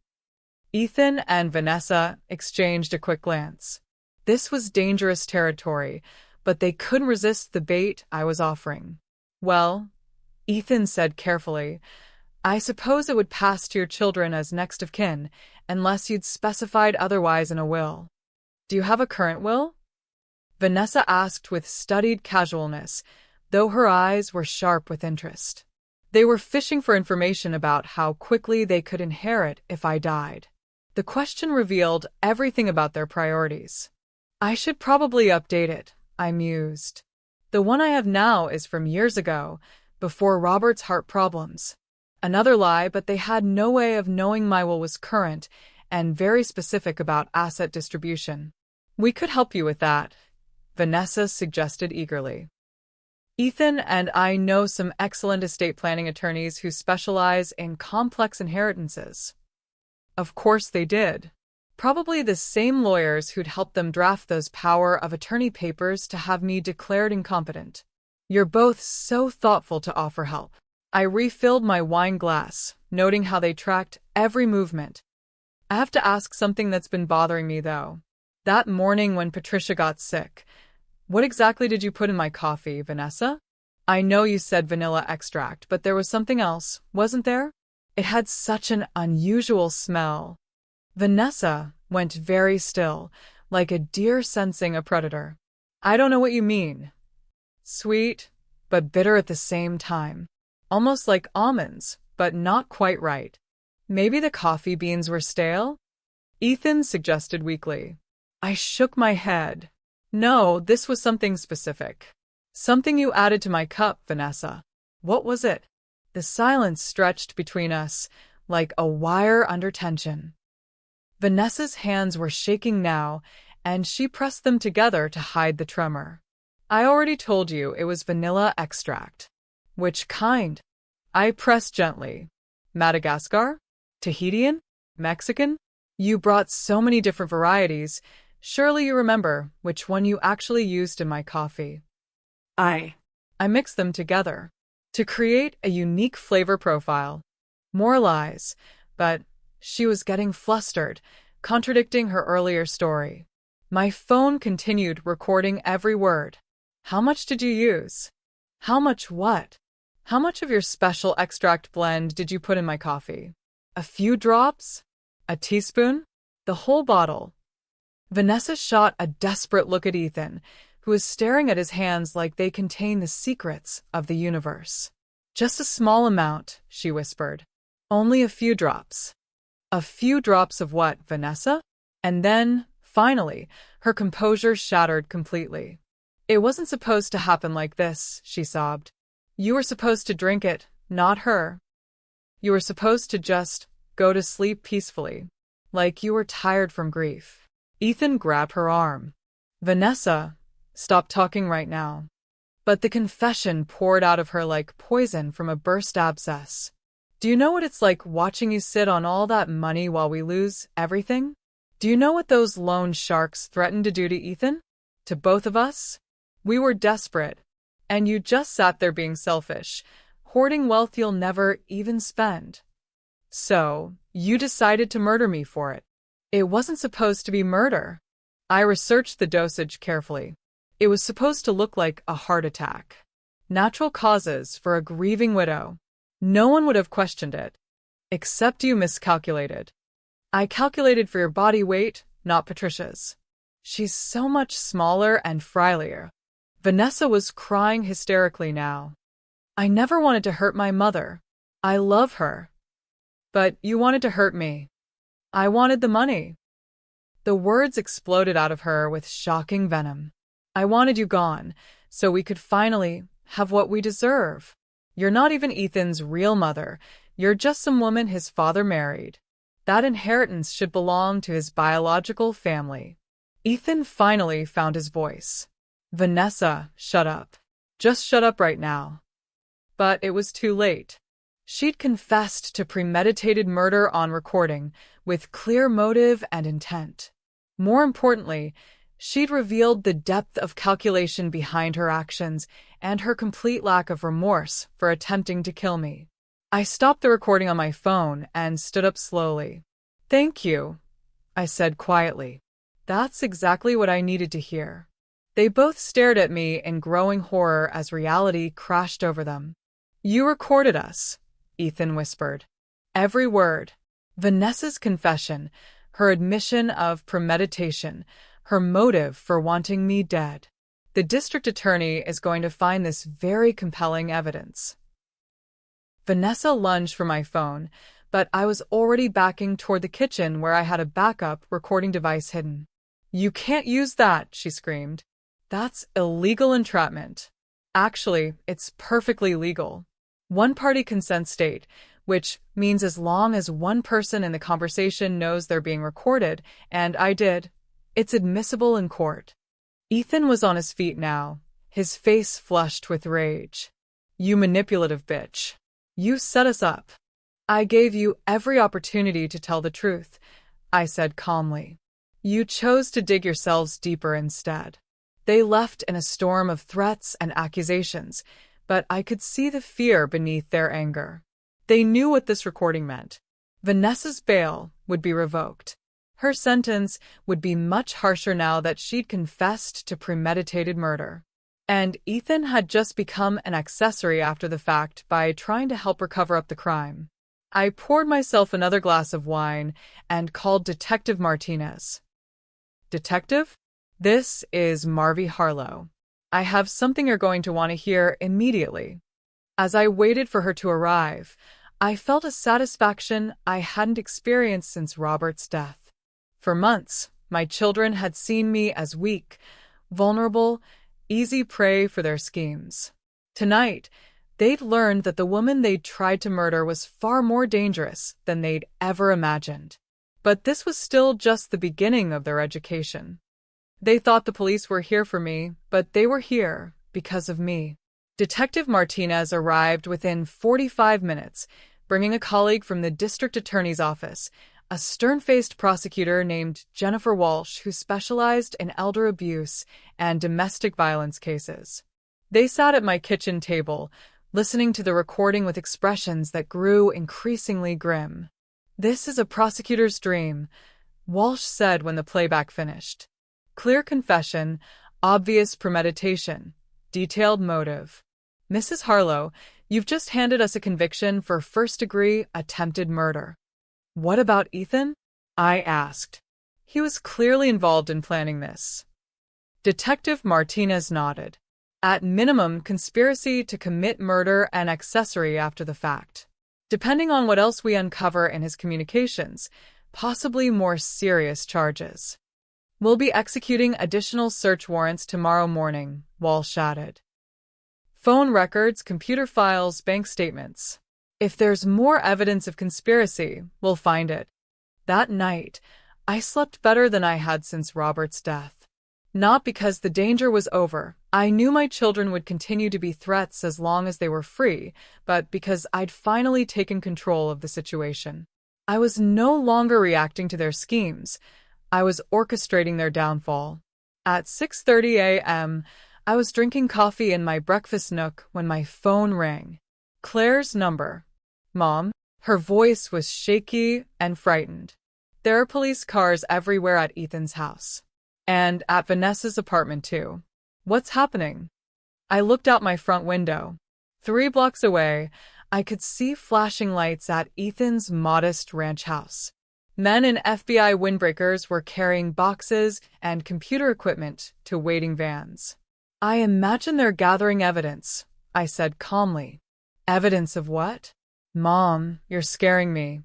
Ethan and Vanessa exchanged a quick glance. This was dangerous territory, but they couldn't resist the bait I was offering. "Well," Ethan said carefully, "I suppose it would pass to your children as next of kin, unless you'd specified otherwise in a will." "Do you have a current will?" Vanessa asked with studied casualness, though her eyes were sharp with interest. They were fishing for information about how quickly they could inherit if I died. The question revealed everything about their priorities. "I should probably update it," I mused. "The one I have now is from years ago, before Robert's heart problems." Another lie, but they had no way of knowing my will was current and very specific about asset distribution. "We could help you with that," Vanessa suggested eagerly. "Ethan and I know some excellent estate planning attorneys who specialize in complex inheritances." Of course they did. Probably the same lawyers who'd helped them draft those power of attorney papers to have me declared incompetent. "You're both so thoughtful to offer help." I refilled my wine glass, noting how they tracked every movement. "I have to ask something that's been bothering me, though. That morning when Patricia got sick, what exactly did you put in my coffee, Vanessa?" I know you said vanilla extract, but there was something else, wasn't there? It had such an unusual smell. Vanessa went very still, like a deer sensing a predator. I don't know what you mean. Sweet, but bitter at the same time. Almost like almonds, but not quite right. Maybe the coffee beans were stale? Ethan suggested weakly. I shook my head. No, this was something specific. Something you added to my cup, Vanessa. What was it? The silence stretched between us, like a wire under tension. Vanessa's hands were shaking now, and she pressed them together to hide the tremor. I already told you it was vanilla extract. Which kind? I pressed gently. Madagascar? Tahitian? Mexican? You brought so many different varieties. Surely you remember which one you actually used in my coffee. I mixed them together to create a unique flavor profile. More lies, but she was getting flustered, contradicting her earlier story. My phone continued recording every word. How much did you use? How much what? How much of your special extract blend did you put in my coffee? A few drops? A teaspoon? The whole bottle? Vanessa shot a desperate look at Ethan, who was staring at his hands like they contained the secrets of the universe. Just a small amount, she whispered. Only a few drops. A few drops of what, Vanessa? And then, finally, her composure shattered completely. It wasn't supposed to happen like this, she sobbed. You were supposed to drink it, not her. You were supposed to just go to sleep peacefully, like you were tired from grief. Ethan grabbed her arm. Vanessa, stop talking right now. But the confession poured out of her like poison from a burst abscess. Do you know what it's like watching you sit on all that money while we lose everything? Do you know what those loan sharks threatened to do to Ethan? To both of us? We were desperate. And you just sat there being selfish, hoarding wealth you'll never even spend. So, you decided to murder me for it. It wasn't supposed to be murder. I researched the dosage carefully. It was supposed to look like a heart attack. Natural causes for a grieving widow. No one would have questioned it. Except you miscalculated. I calculated for your body weight, not Patricia's. She's so much smaller and frilier. Vanessa was crying hysterically now. I never wanted to hurt my mother. I love her. But you wanted to hurt me. I wanted the money. The words exploded out of her with shocking venom. I wanted you gone, so we could finally have what we deserve. You're not even Ethan's real mother. You're just some woman his father married. That inheritance should belong to his biological family. Ethan finally found his voice. Vanessa, shut up. Just shut up right now. But it was too late. She'd confessed to premeditated murder on recording, with clear motive and intent. More importantly, she'd revealed the depth of calculation behind her actions and her complete lack of remorse for attempting to kill me. I stopped the recording on my phone and stood up slowly. Thank you, I said quietly. That's exactly what I needed to hear. They both stared at me in growing horror as reality crashed over them. You recorded us, Ethan whispered. Every word. Vanessa's confession, her admission of premeditation, her motive for wanting me dead. The district attorney is going to find this very compelling evidence. Vanessa lunged for my phone, but I was already backing toward the kitchen where I had a backup recording device hidden. You can't use that, she screamed. That's illegal entrapment. Actually, it's perfectly legal. One-party consent state, which means as long as one person in the conversation knows they're being recorded, and I did, it's admissible in court. Ethan was on his feet now, his face flushed with rage. You manipulative bitch. You set us up. I gave you every opportunity to tell the truth, I said calmly. You chose to dig yourselves deeper instead. They left in a storm of threats and accusations, but I could see the fear beneath their anger. They knew what this recording meant. Vanessa's bail would be revoked. Her sentence would be much harsher now that she'd confessed to premeditated murder. And Ethan had just become an accessory after the fact by trying to help her cover up the crime. I poured myself another glass of wine and called Detective Martinez. Detective? This is Marvy Harlow. I have something you're going to want to hear immediately. As I waited for her to arrive, I felt a satisfaction I hadn't experienced since Robert's death. For months, my children had seen me as weak, vulnerable, easy prey for their schemes. Tonight, they'd learned that the woman they'd tried to murder was far more dangerous than they'd ever imagined. But this was still just the beginning of their education. They thought the police were here for me, but they were here because of me. Detective Martinez arrived within 45 minutes, bringing a colleague from the district attorney's office, a stern-faced prosecutor named Jennifer Walsh who specialized in elder abuse and domestic violence cases. They sat at my kitchen table, listening to the recording with expressions that grew increasingly grim. "This is a prosecutor's dream," Walsh said when the playback finished. "Clear confession, obvious premeditation, detailed motive. Mrs. Harlow, you've just handed us a conviction for first-degree attempted murder." "What about Ethan?" I asked. "He was clearly involved in planning this." Detective Martinez nodded. "At minimum, conspiracy to commit murder and accessory after the fact. Depending on what else we uncover in his communications, possibly more serious charges. We'll be executing additional search warrants tomorrow morning," Walsh added. "Phone records, computer files, bank statements. If there's more evidence of conspiracy, we'll find it." That night, I slept better than I had since Robert's death. Not because the danger was over. I knew my children would continue to be threats as long as they were free, but because I'd finally taken control of the situation. I was no longer reacting to their schemes. I was orchestrating their downfall. At 6:30 a.m., I was drinking coffee in my breakfast nook when my phone rang. Claire's number. "Mom?" Her voice was shaky and frightened. "There are police cars everywhere at Ethan's house. And at Vanessa's apartment, too." "What's happening?" I looked out my front window. 3 blocks away, I could see flashing lights at Ethan's modest ranch house. Men in FBI windbreakers were carrying boxes and computer equipment to waiting vans. "I imagine they're gathering evidence," I said calmly. "Evidence of what?" "Mom, you're scaring me."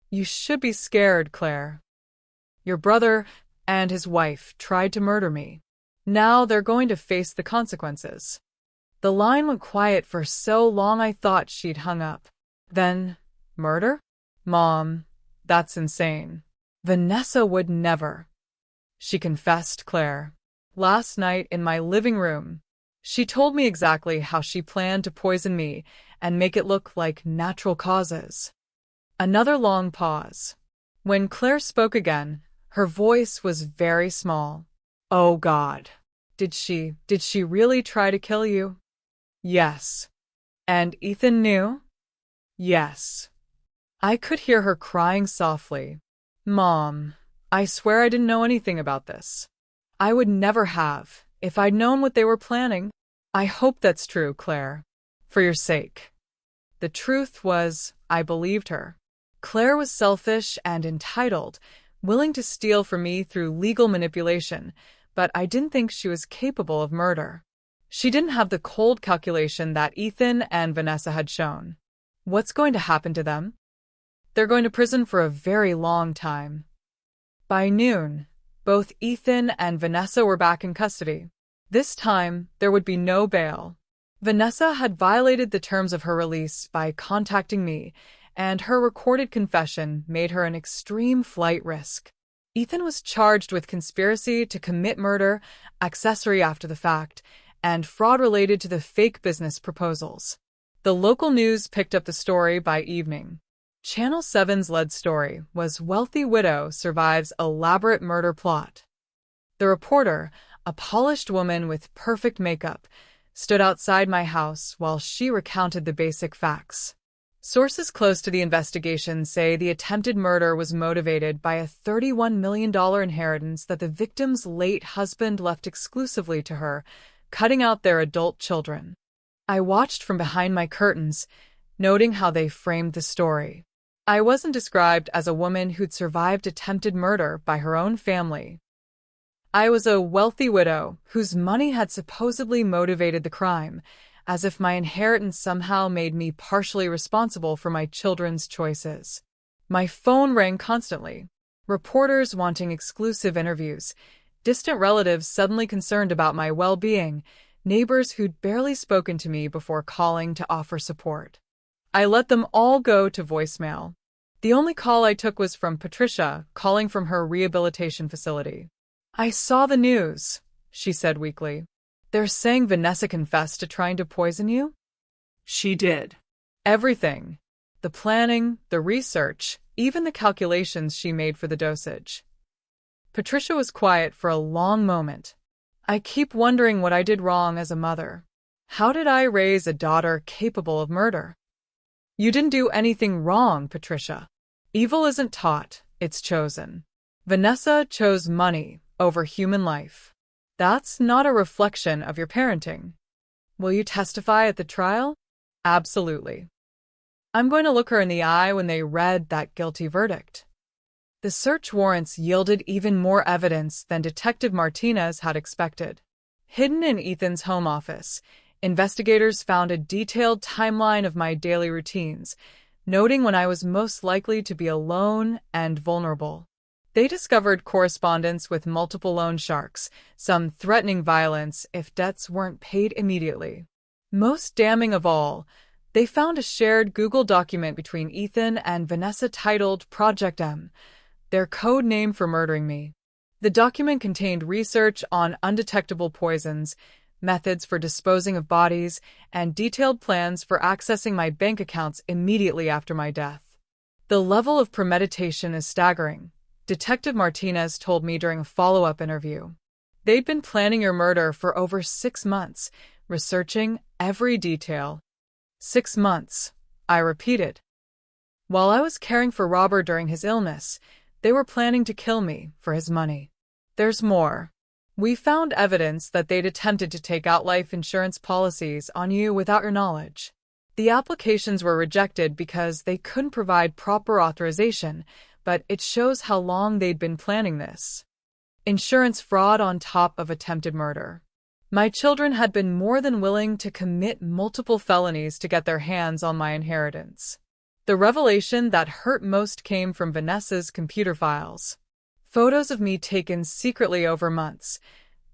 "You should be scared, Claire. Your brother and his wife tried to murder me. Now they're going to face the consequences." The line went quiet for so long I thought she'd hung up. "Then, murder?" "Mom, that's insane. Vanessa would never." "She confessed, Claire. Last night in my living room. She told me exactly how she planned to poison me and make it look like natural causes." Another long pause. When Claire spoke again, her voice was very small. "Oh God. Did she really try to kill you?" "Yes." "And Ethan knew?" "Yes." I could hear her crying softly. "Mom, I swear I didn't know anything about this. I would never have, if I'd known what they were planning." "I hope that's true, Claire. For your sake." The truth was, I believed her. Claire was selfish and entitled, willing to steal from me through legal manipulation, but I didn't think she was capable of murder. She didn't have the cold calculation that Ethan and Vanessa had shown. What's going to happen to them? They're going to prison for a very long time. By noon, both Ethan and Vanessa were back in custody. This time, there would be no bail. Vanessa had violated the terms of her release by contacting me, and her recorded confession made her an extreme flight risk. Ethan was charged with conspiracy to commit murder, accessory after the fact, and fraud related to the fake business proposals. The local news picked up the story by evening. Channel 7's lead story was "Wealthy Widow Survives Elaborate Murder Plot." The reporter, a polished woman with perfect makeup, stood outside my house while she recounted the basic facts. Sources close to the investigation say the attempted murder was motivated by a $31 million inheritance that the victim's late husband left exclusively to her, cutting out their adult children. I watched from behind my curtains, noting how they framed the story. I wasn't described as a woman who'd survived attempted murder by her own family. I was a wealthy widow whose money had supposedly motivated the crime, as if my inheritance somehow made me partially responsible for my children's choices. My phone rang constantly. Reporters wanting exclusive interviews, distant relatives suddenly concerned about my well-being, neighbors who'd barely spoken to me before calling to offer support. I let them all go to voicemail. The only call I took was from Patricia, calling from her rehabilitation facility. "I saw the news," she said weakly. "They're saying Vanessa confessed to trying to poison you?" She did. Everything. The planning, the research, even the calculations she made for the dosage. Patricia was quiet for a long moment. "I keep wondering what I did wrong as a mother. How did I raise a daughter capable of murder?" "You didn't do anything wrong, Patricia. Evil isn't taught, it's chosen. Vanessa chose money over human life. That's not a reflection of your parenting. Will you testify at the trial?" "Absolutely. I'm going to look her in the eye when they read that guilty verdict." The search warrants yielded even more evidence than Detective Martinez had expected. Hidden in Ethan's home office, investigators found a detailed timeline of my daily routines, noting when I was most likely to be alone and vulnerable. They discovered correspondence with multiple loan sharks, some threatening violence if debts weren't paid immediately. Most damning of all, they found a shared Google document between Ethan and Vanessa titled Project M, their code name for murdering me. The document contained research on undetectable poisons, methods for disposing of bodies, and detailed plans for accessing my bank accounts immediately after my death. The level of premeditation is staggering, Detective Martinez told me during a follow-up interview. They'd been planning your murder for over 6 months, researching every detail. 6 months, I repeated. While I was caring for Robert during his illness, they were planning to kill me for his money. There's more. We found evidence that they'd attempted to take out life insurance policies on you without your knowledge. The applications were rejected because they couldn't provide proper authorization, but it shows how long they'd been planning this. Insurance fraud on top of attempted murder. My children had been more than willing to commit multiple felonies to get their hands on my inheritance. The revelation that hurt most came from Vanessa's computer files. Photos of me taken secretly over months.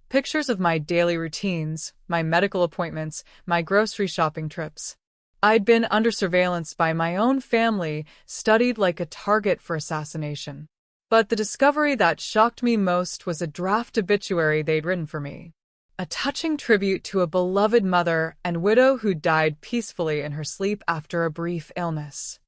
Pictures of my daily routines, my medical appointments, my grocery shopping trips. I'd been under surveillance by my own family, studied like a target for assassination. But the discovery that shocked me most was a draft obituary they'd written for me. A touching tribute to a beloved mother and widow who died peacefully in her sleep after a brief illness.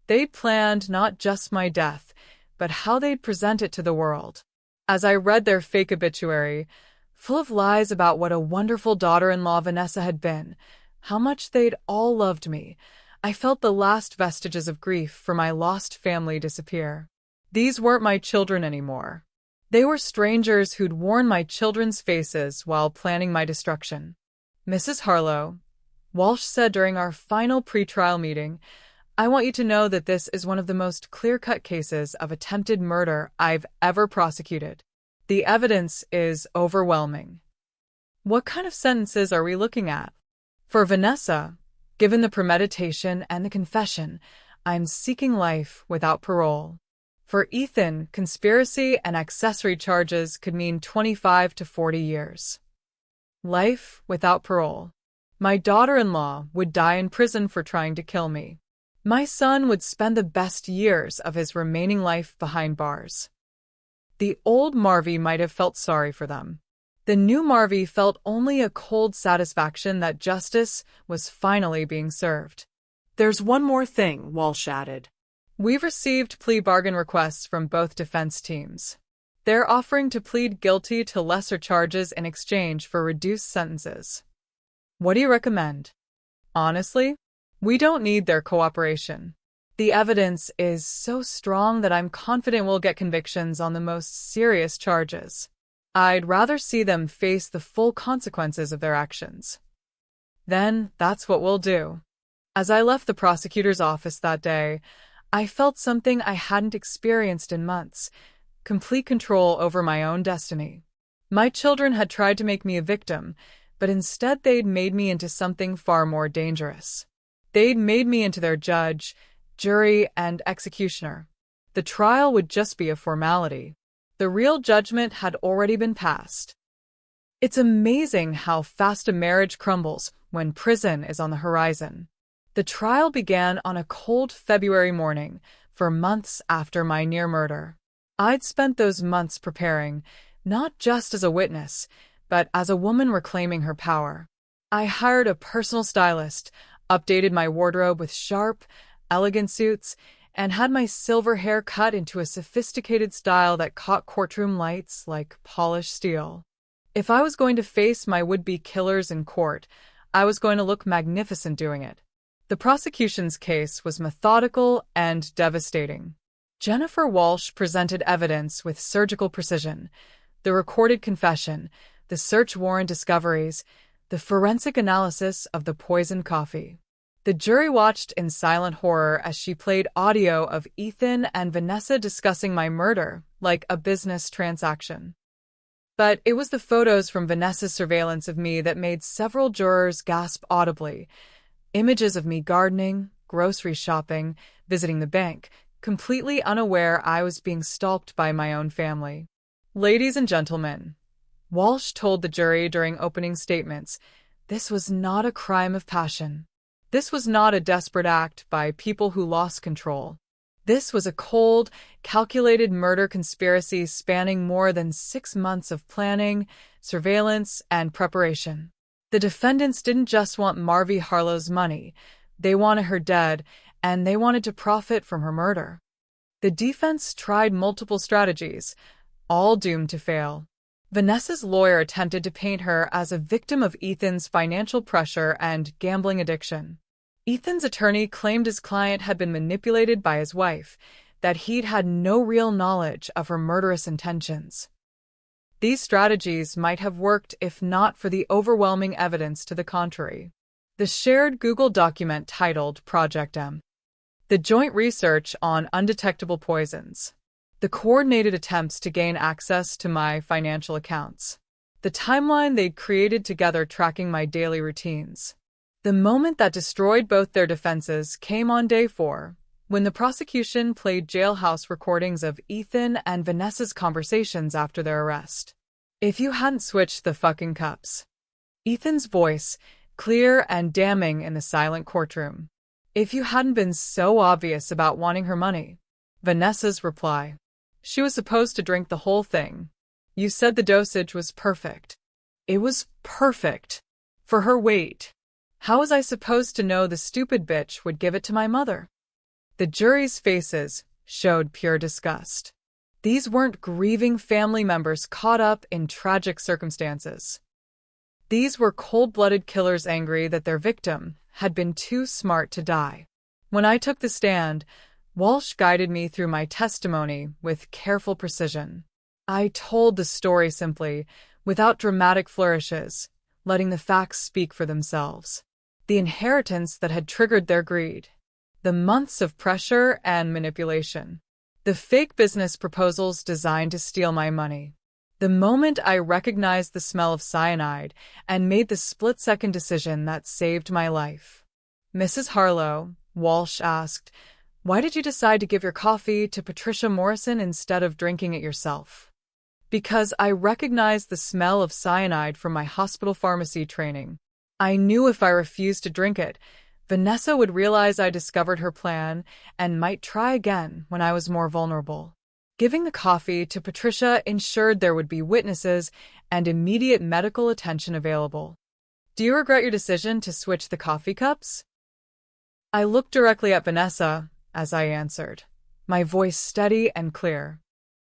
They'd planned not just my death, but how they'd present it to the world. As I read their fake obituary, full of lies about what a wonderful daughter-in-law Vanessa had been, how much they'd all loved me, I felt the last vestiges of grief for my lost family disappear. These weren't my children anymore. They were strangers who'd worn my children's faces while planning my destruction. "Mrs. Harlow," Walsh said during our final pre-trial meeting, "I want you to know that this is one of the most clear-cut cases of attempted murder I've ever prosecuted. The evidence is overwhelming." What kind of sentences are we looking at? For Vanessa, given the premeditation and the confession, I'm seeking life without parole. For Ethan, conspiracy and accessory charges could mean 25 to 40 years. Life without parole. My daughter-in-law would die in prison for trying to kill me. My son would spend the best years of his remaining life behind bars. The old Marvy might have felt sorry for them. The new Marvy felt only a cold satisfaction that justice was finally being served. "There's one more thing," Walsh added. We've received plea bargain requests from both defense teams. They're offering to plead guilty to lesser charges in exchange for reduced sentences. What do you recommend? Honestly, we don't need their cooperation. The evidence is so strong that I'm confident we'll get convictions on the most serious charges. I'd rather see them face the full consequences of their actions. Then that's what we'll do. As I left the prosecutor's office that day, I felt something I hadn't experienced in months: complete control over my own destiny. My children had tried to make me a victim, but instead they'd made me into something far more dangerous. They'd made me into their judge, jury, and executioner. The trial would just be a formality. The real judgment had already been passed. It's amazing how fast a marriage crumbles when prison is on the horizon. The trial began on a cold February morning, for months after my near murder. I'd spent those months preparing, not just as a witness, but as a woman reclaiming her power. I hired a personal stylist, updated my wardrobe with sharp, elegant suits, and had my silver hair cut into a sophisticated style that caught courtroom lights like polished steel. If I was going to face my would-be killers in court, I was going to look magnificent doing it. The prosecution's case was methodical and devastating. Jennifer Walsh presented evidence with surgical precision: the recorded confession, the search warrant discoveries, the forensic analysis of the poisoned coffee. The jury watched in silent horror as she played audio of Ethan and Vanessa discussing my murder like a business transaction. But it was the photos from Vanessa's surveillance of me that made several jurors gasp audibly. Images of me gardening, grocery shopping, visiting the bank, completely unaware I was being stalked by my own family. "Ladies and gentlemen," Walsh told the jury during opening statements, "this was not a crime of passion. This was not a desperate act by people who lost control. This was a cold, calculated murder conspiracy spanning more than 6 months of planning, surveillance, and preparation. The defendants didn't just want Marvi Harlow's money. They wanted her dead, and they wanted to profit from her murder." The defense tried multiple strategies, all doomed to fail. Vanessa's lawyer attempted to paint her as a victim of Ethan's financial pressure and gambling addiction. Ethan's attorney claimed his client had been manipulated by his wife, that he'd had no real knowledge of her murderous intentions. These strategies might have worked if not for the overwhelming evidence to the contrary. The shared Google document titled Project M. The joint research on undetectable poisons. The coordinated attempts to gain access to my financial accounts. The timeline they'd created together tracking my daily routines. The moment that destroyed both their defenses came on day 4, when the prosecution played jailhouse recordings of Ethan and Vanessa's conversations after their arrest. "If you hadn't switched the fucking cups." Ethan's voice, clear and damning in the silent courtroom. "If you hadn't been so obvious about wanting her money." Vanessa's reply: "She was supposed to drink the whole thing. You said the dosage was perfect." "It was perfect. For her weight. How was I supposed to know the stupid bitch would give it to my mother?" The jury's faces showed pure disgust. These weren't grieving family members caught up in tragic circumstances. These were cold-blooded killers angry that their victim had been too smart to die. When I took the stand, Walsh guided me through my testimony with careful precision. I told the story simply, without dramatic flourishes, letting the facts speak for themselves. The inheritance that had triggered their greed. The months of pressure and manipulation. The fake business proposals designed to steal my money. The moment I recognized the smell of cyanide and made the split-second decision that saved my life. "Mrs. Harlow," Walsh asked, "why did you decide to give your coffee to Patricia Morrison instead of drinking it yourself?" "Because I recognized the smell of cyanide from my hospital pharmacy training. I knew if I refused to drink it, Vanessa would realize I discovered her plan and might try again when I was more vulnerable. Giving the coffee to Patricia ensured there would be witnesses and immediate medical attention available." "Do you regret your decision to switch the coffee cups?" I looked directly at Vanessa as I answered, my voice steady and clear.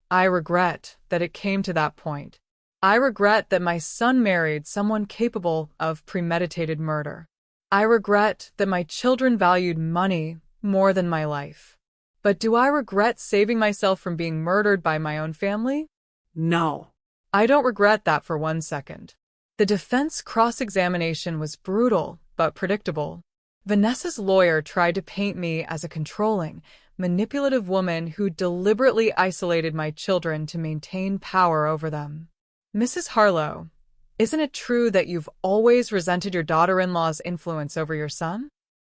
"I regret that it came to that point. I regret that my son married someone capable of premeditated murder. I regret that my children valued money more than my life. But do I regret saving myself from being murdered by my own family?" No. I don't regret that for 1 second. The defense cross-examination was brutal, but predictable. Vanessa's lawyer tried to paint me as a controlling, manipulative woman who deliberately isolated my children to maintain power over them. Mrs. Harlow, isn't it true that you've always resented your daughter-in-law's influence over your son?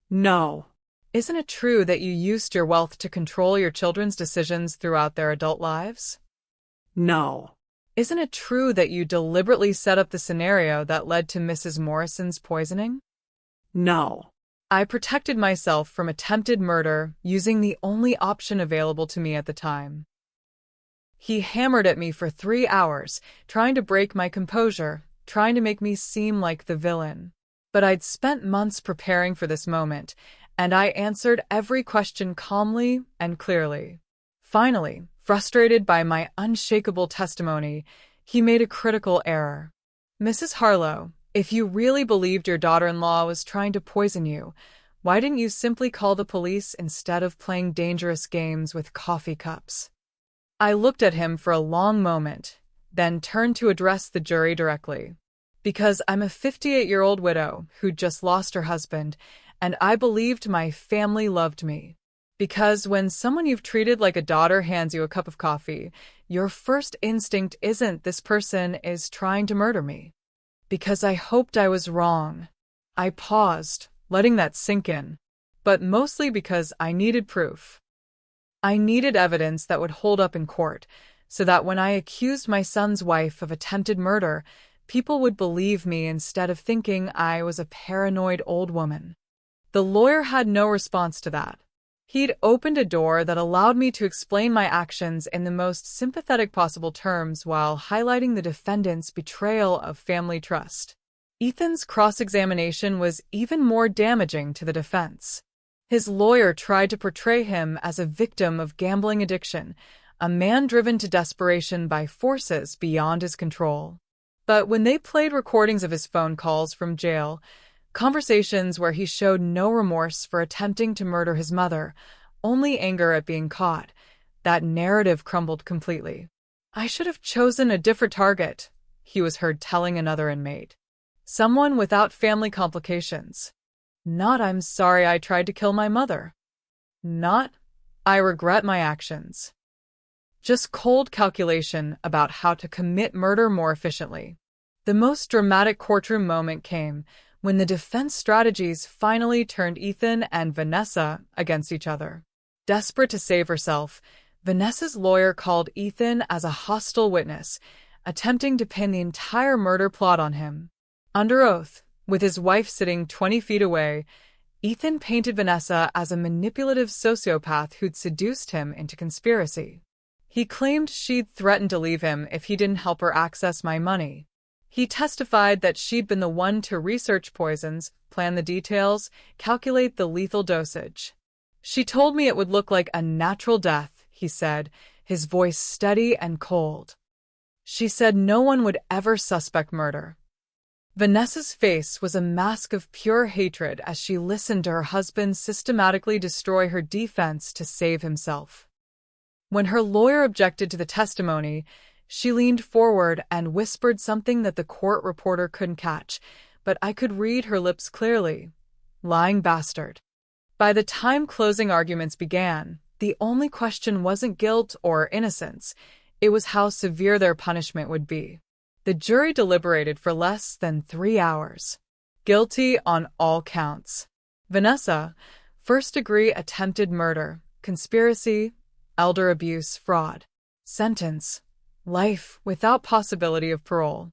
No. Isn't it true that you used your wealth to control your children's decisions throughout their adult lives? No. Isn't it true that you deliberately set up the scenario that led to Mrs. Morrison's poisoning? No. I protected myself from attempted murder using the only option available to me at the time. He hammered at me for 3 hours, trying to break my composure, trying to make me seem like the villain. But I'd spent months preparing for this moment, and I answered every question calmly and clearly. Finally, frustrated by my unshakable testimony, he made a critical error. Mrs. Harlow, if you really believed your daughter-in-law was trying to poison you, why didn't you simply call the police instead of playing dangerous games with coffee cups? I looked at him for a long moment, then turned to address the jury directly. Because I'm a 58-year-old widow who'd just lost her husband, and I believed my family loved me. Because when someone you've treated like a daughter hands you a cup of coffee, your first instinct isn't this person is trying to murder me. Because I hoped I was wrong. I paused, letting that sink in. But mostly because I needed proof. I needed evidence that would hold up in court, so that when I accused my son's wife of attempted murder, people would believe me instead of thinking I was a paranoid old woman. The lawyer had no response to that. He'd opened a door that allowed me to explain my actions in the most sympathetic possible terms while highlighting the defendant's betrayal of family trust. Ethan's cross-examination was even more damaging to the defense. His lawyer tried to portray him as a victim of gambling addiction, a man driven to desperation by forces beyond his control. But when they played recordings of his phone calls from jail, conversations where he showed no remorse for attempting to murder his mother, only anger at being caught, that narrative crumbled completely. I should have chosen a different target, he was heard telling another inmate. Someone without family complications. Not, I'm sorry I tried to kill my mother. Not, I regret my actions. Just cold calculation about how to commit murder more efficiently. The most dramatic courtroom moment came when the defense strategies finally turned Ethan and Vanessa against each other. Desperate to save herself, Vanessa's lawyer called Ethan as a hostile witness, attempting to pin the entire murder plot on him. Under oath, with his wife sitting 20 feet away, Ethan painted Vanessa as a manipulative sociopath who'd seduced him into conspiracy. He claimed she'd threatened to leave him if he didn't help her access my money. He testified that she'd been the one to research poisons, plan the details, calculate the lethal dosage. She told me it would look like a natural death, he said, his voice steady and cold. She said no one would ever suspect murder. Vanessa's face was a mask of pure hatred as she listened to her husband systematically destroy her defense to save himself. When her lawyer objected to the testimony, she leaned forward and whispered something that the court reporter couldn't catch, but I could read her lips clearly. Lying bastard. By the time closing arguments began, the only question wasn't guilt or innocence, it was how severe their punishment would be. The jury deliberated for less than 3 hours. Guilty on all counts. Vanessa, first-degree attempted murder, conspiracy, elder abuse, fraud. Sentence: life without possibility of parole.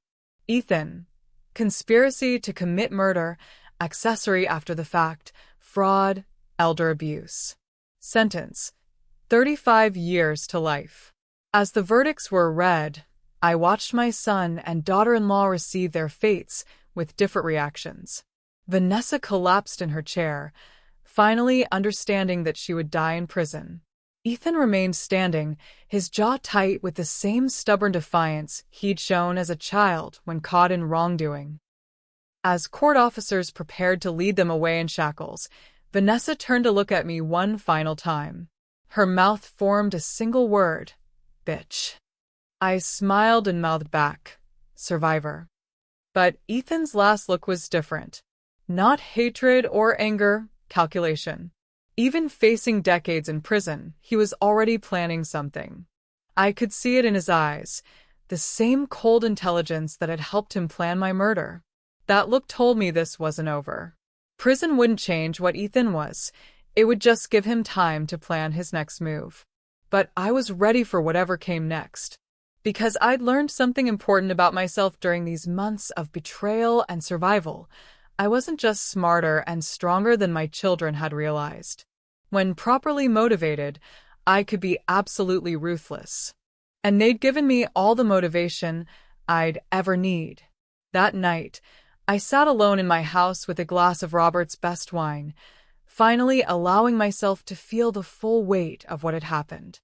Ethan, conspiracy to commit murder, accessory after the fact, fraud, elder abuse. Sentence: 35 years to life. As the verdicts were read, I watched my son and daughter-in-law receive their fates with different reactions. Vanessa collapsed in her chair, finally understanding that she would die in prison. Ethan remained standing, his jaw tight with the same stubborn defiance he'd shown as a child when caught in wrongdoing. As court officers prepared to lead them away in shackles, Vanessa turned to look at me one final time. Her mouth formed a single word: bitch. I smiled and mouthed back, "Survivor." But Ethan's last look was different. Not hatred or anger, calculation. Even facing decades in prison, he was already planning something. I could see it in his eyes, the same cold intelligence that had helped him plan my murder. That look told me this wasn't over. Prison wouldn't change what Ethan was. It would just give him time to plan his next move. But I was ready for whatever came next. Because I'd learned something important about myself during these months of betrayal and survival. I wasn't just smarter and stronger than my children had realized. When properly motivated, I could be absolutely ruthless. And they'd given me all the motivation I'd ever need. That night, I sat alone in my house with a glass of Robert's best wine, finally allowing myself to feel the full weight of what had happened.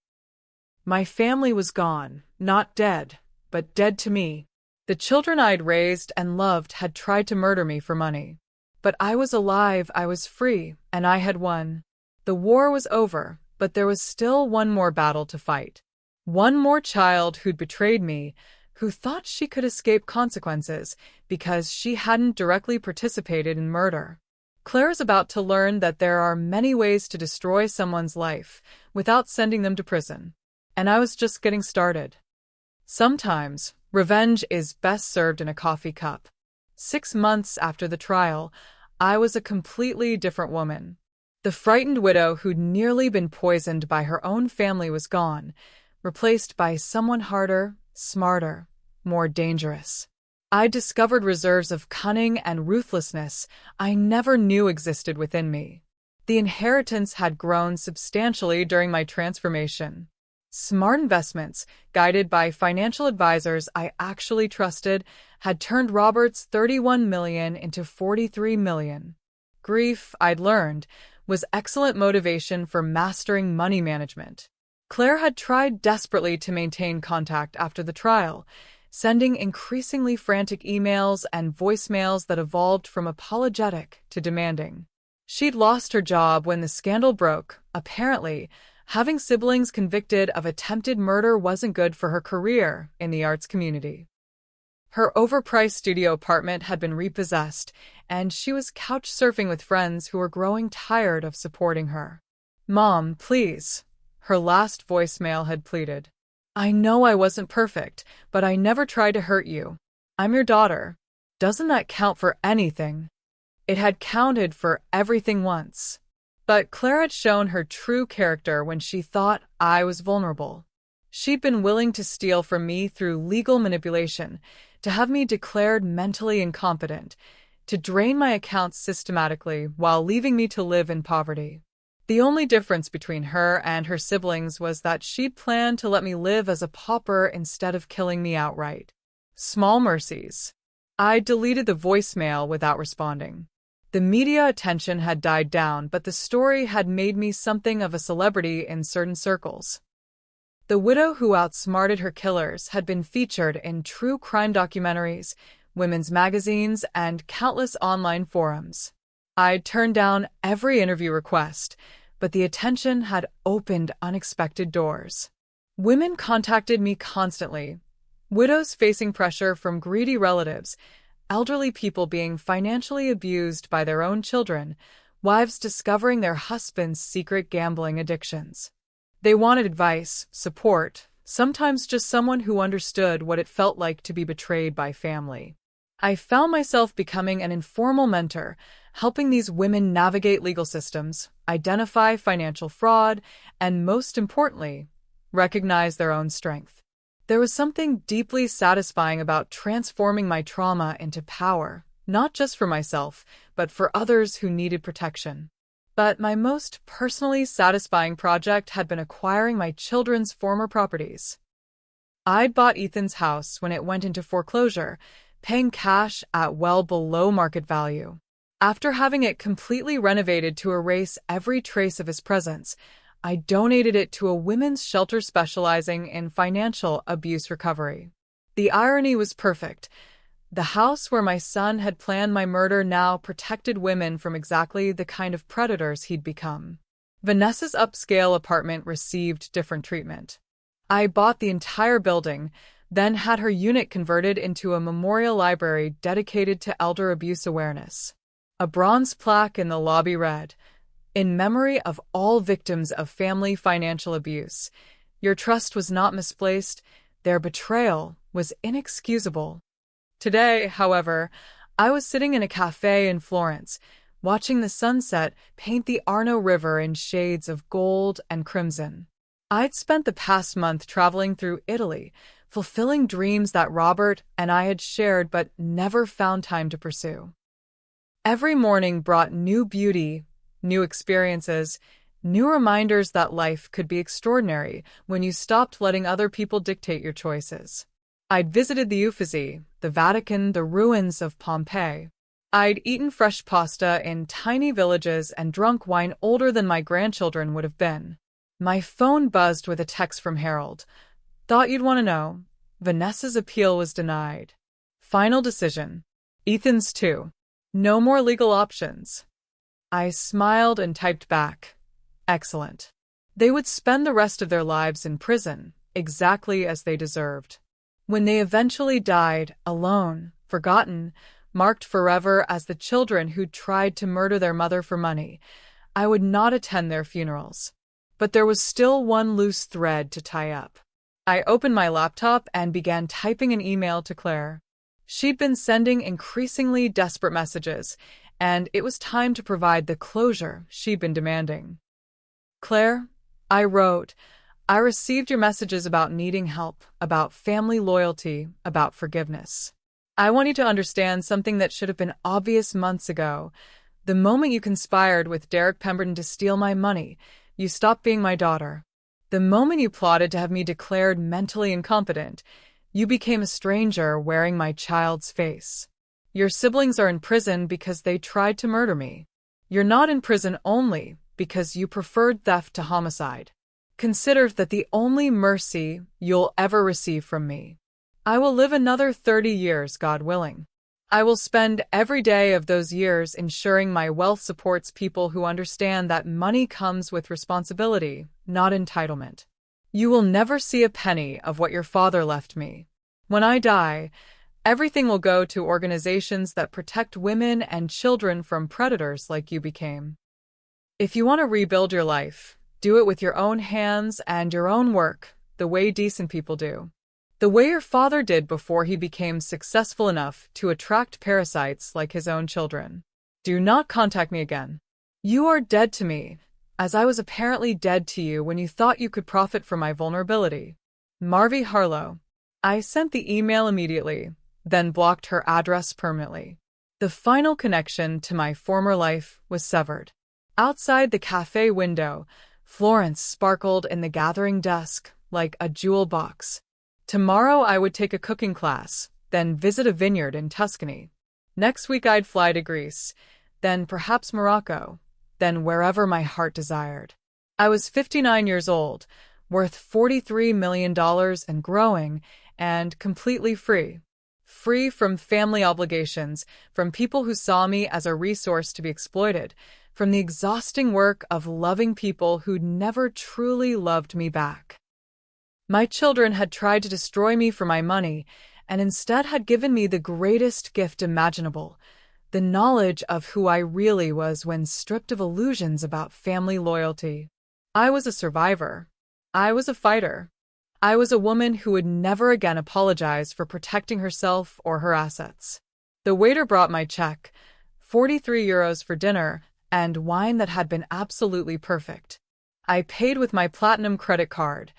My family was gone, not dead, but dead to me. The children I'd raised and loved had tried to murder me for money. But I was alive, I was free, and I had won. The war was over, but there was still one more battle to fight. One more child who'd betrayed me, who thought she could escape consequences because she hadn't directly participated in murder. Claire's about to learn that there are many ways to destroy someone's life without sending them to prison. And I was just getting started. Sometimes, revenge is best served in a coffee cup. 6 months after the trial, I was a completely different woman. The frightened widow who'd nearly been poisoned by her own family was gone, replaced by someone harder, smarter, more dangerous. I discovered reserves of cunning and ruthlessness I never knew existed within me. The inheritance had grown substantially during my transformation. Smart investments, guided by financial advisors I actually trusted, had turned Robert's $31 million into $43 million. Grief, I'd learned, was excellent motivation for mastering money management. Claire had tried desperately to maintain contact after the trial, sending increasingly frantic emails and voicemails that evolved from apologetic to demanding. She'd lost her job when the scandal broke. Apparently, having siblings convicted of attempted murder wasn't good for her career in the arts community. Her overpriced studio apartment had been repossessed, and she was couch surfing with friends who were growing tired of supporting her. "Mom, please," her last voicemail had pleaded. "I know I wasn't perfect, but I never tried to hurt you. I'm your daughter. Doesn't that count for anything?" It had counted for everything once. But Claire had shown her true character when she thought I was vulnerable. She'd been willing to steal from me through legal manipulation, to have me declared mentally incompetent, to drain my accounts systematically while leaving me to live in poverty. The only difference between her and her siblings was that she'd planned to let me live as a pauper instead of killing me outright. Small mercies. I deleted the voicemail without responding. The media attention had died down, but the story had made me something of a celebrity in certain circles. The widow who outsmarted her killers had been featured in true crime documentaries, women's magazines, and countless online forums. I'd turned down every interview request, but the attention had opened unexpected doors. Women contacted me constantly, widows facing pressure from greedy relatives, elderly people being financially abused by their own children, wives discovering their husbands' secret gambling addictions. They wanted advice, support, sometimes just someone who understood what it felt like to be betrayed by family. I found myself becoming an informal mentor, helping these women navigate legal systems, identify financial fraud, and most importantly, recognize their own strength. There was something deeply satisfying about transforming my trauma into power, not just for myself, but for others who needed protection. But my most personally satisfying project had been acquiring my children's former properties. I'd bought Ethan's house when it went into foreclosure, paying cash at well below market value. After having it completely renovated to erase every trace of his presence, I donated it to a women's shelter specializing in financial abuse recovery. The irony was perfect. The house where my son had planned my murder now protected women from exactly the kind of predators he'd become. Vanessa's upscale apartment received different treatment. I bought the entire building, then had her unit converted into a memorial library dedicated to elder abuse awareness. A bronze plaque in the lobby read, "In memory of all victims of family financial abuse, your trust was not misplaced, their betrayal was inexcusable." Today, however, I was sitting in a cafe in Florence, watching the sunset paint the Arno River in shades of gold and crimson. I'd spent the past month traveling through Italy, fulfilling dreams that Robert and I had shared but never found time to pursue. Every morning brought new beauty, new experiences, new reminders that life could be extraordinary when you stopped letting other people dictate your choices. I'd visited the Uffizi, the Vatican, the ruins of Pompeii. I'd eaten fresh pasta in tiny villages and drunk wine older than my grandchildren would have been. My phone buzzed with a text from Harold. "Thought you'd want to know. Vanessa's appeal was denied. Final decision. Ethan's too. No more legal options." I smiled and typed back, "Excellent." They would spend the rest of their lives in prison, exactly as they deserved. When they eventually died, alone, forgotten, marked forever as the children who tried to murder their mother for money, I would not attend their funerals. But there was still one loose thread to tie up. I opened my laptop and began typing an email to Claire. She'd been sending increasingly desperate messages, and it was time to provide the closure she'd been demanding. "Claire," I wrote, "I received your messages about needing help, about family loyalty, about forgiveness. I want you to understand something that should have been obvious months ago. The moment you conspired with Derek Pemberton to steal my money, you stopped being my daughter. The moment you plotted to have me declared mentally incompetent, you became a stranger wearing my child's face. Your siblings are in prison because they tried to murder me. You're not in prison only because you preferred theft to homicide. Consider that the only mercy you'll ever receive from me. I will live another 30 years, God willing. I will spend every day of those years ensuring my wealth supports people who understand that money comes with responsibility, not entitlement. You will never see a penny of what your father left me. When I die, everything will go to organizations that protect women and children from predators like you became. If you want to rebuild your life, do it with your own hands and your own work, the way decent people do. The way your father did before he became successful enough to attract parasites like his own children. Do not contact me again. You are dead to me, as I was apparently dead to you when you thought you could profit from my vulnerability. Marvy Harlow." I sent the email immediately, then blocked her address permanently. The final connection to my former life was severed. Outside the cafe window, Florence sparkled in the gathering dusk like a jewel box. Tomorrow I would take a cooking class, then visit a vineyard in Tuscany. Next week I'd fly to Greece, then perhaps Morocco, then wherever my heart desired. I was 59 years old, worth $43 million and growing, and completely free. Free from family obligations, from people who saw me as a resource to be exploited, from the exhausting work of loving people who'd never truly loved me back. My children had tried to destroy me for my money, and instead had given me the greatest gift imaginable, the knowledge of who I really was when stripped of illusions about family loyalty. I was a survivor. I was a fighter. I was a woman who would never again apologize for protecting herself or her assets. The waiter brought my check, 43 euros for dinner, and wine that had been absolutely perfect. I paid with my platinum credit card,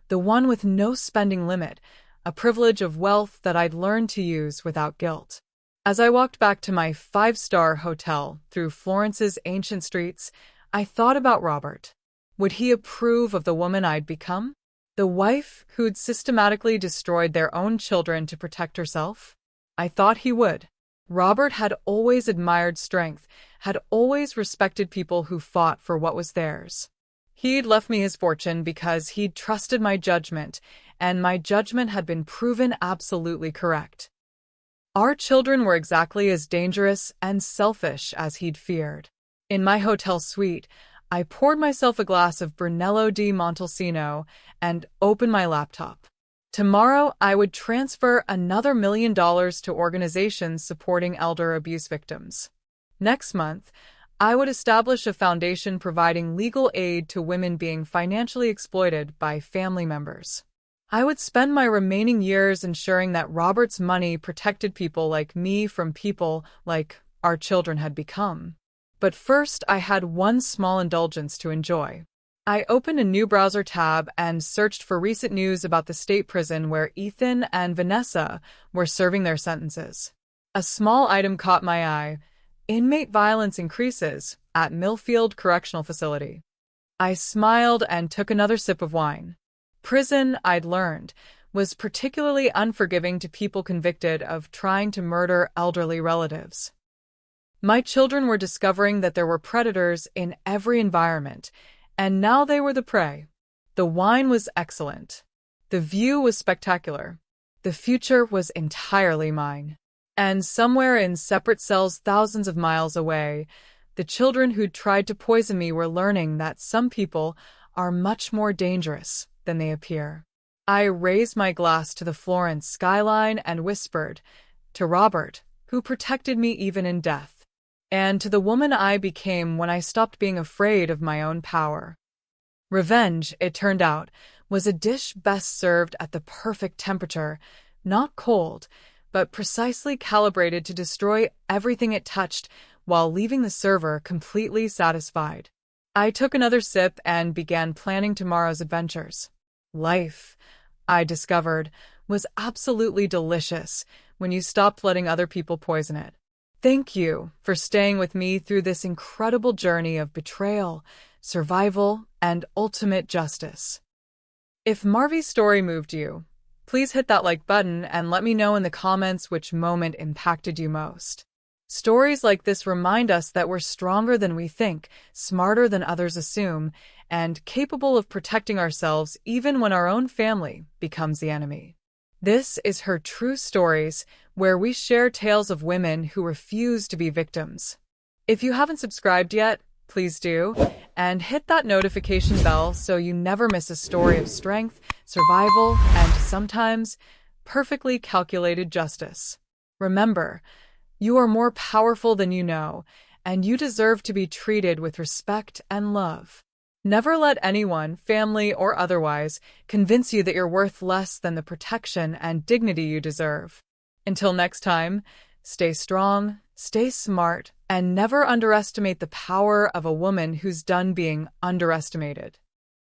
the one with no spending limit, a privilege of wealth that I'd learned to use without guilt. As I walked back to my 5-star hotel through Florence's ancient streets, I thought about Robert. Would he approve of the woman I'd become? The wife who'd systematically destroyed their own children to protect herself? I thought he would. Robert had always admired strength, had always respected people who fought for what was theirs. He'd left me his fortune because he'd trusted my judgment, and my judgment had been proven absolutely correct. Our children were exactly as dangerous and selfish as he'd feared. In my hotel suite, I poured myself a glass of Brunello di Montalcino and opened my laptop. Tomorrow, I would transfer another $1 million to organizations supporting elder abuse victims. Next month, I would establish a foundation providing legal aid to women being financially exploited by family members. I would spend my remaining years ensuring that Robert's money protected people like me from people like our children had become. But first, I had one small indulgence to enjoy. I opened a new browser tab and searched for recent news about the state prison where Ethan and Vanessa were serving their sentences. A small item caught my eye. Inmate violence increases at Millfield Correctional Facility. I smiled and took another sip of wine. Prison, I'd learned, was particularly unforgiving to people convicted of trying to murder elderly relatives. My children were discovering that there were predators in every environment, and now they were the prey. The wine was excellent. The view was spectacular. The future was entirely mine. And somewhere in separate cells thousands of miles away, the children who'd tried to poison me were learning that some people are much more dangerous than they appear. I raised my glass to the Florence skyline and whispered, to Robert, who protected me even in death, and to the woman I became when I stopped being afraid of my own power. Revenge, it turned out, was a dish best served at the perfect temperature, not cold, but precisely calibrated to destroy everything it touched while leaving the server completely satisfied. I took another sip and began planning tomorrow's adventures. Life, I discovered, was absolutely delicious when you stopped letting other people poison it. Thank you for staying with me through this incredible journey of betrayal, survival, and ultimate justice. If Marvy's story moved you, please hit that like button and let me know in the comments which moment impacted you most. Stories like this remind us that we're stronger than we think, smarter than others assume, and capable of protecting ourselves even when our own family becomes the enemy. This is Her True Stories, where we share tales of women who refuse to be victims. If you haven't subscribed yet, please do, and hit that notification bell so you never miss a story of strength, survival, and sometimes perfectly calculated justice. Remember, you are more powerful than you know, and you deserve to be treated with respect and love. Never let anyone, family or otherwise, convince you that you're worth less than the protection and dignity you deserve. Until next time, stay strong, stay smart, and never underestimate the power of a woman who's done being underestimated.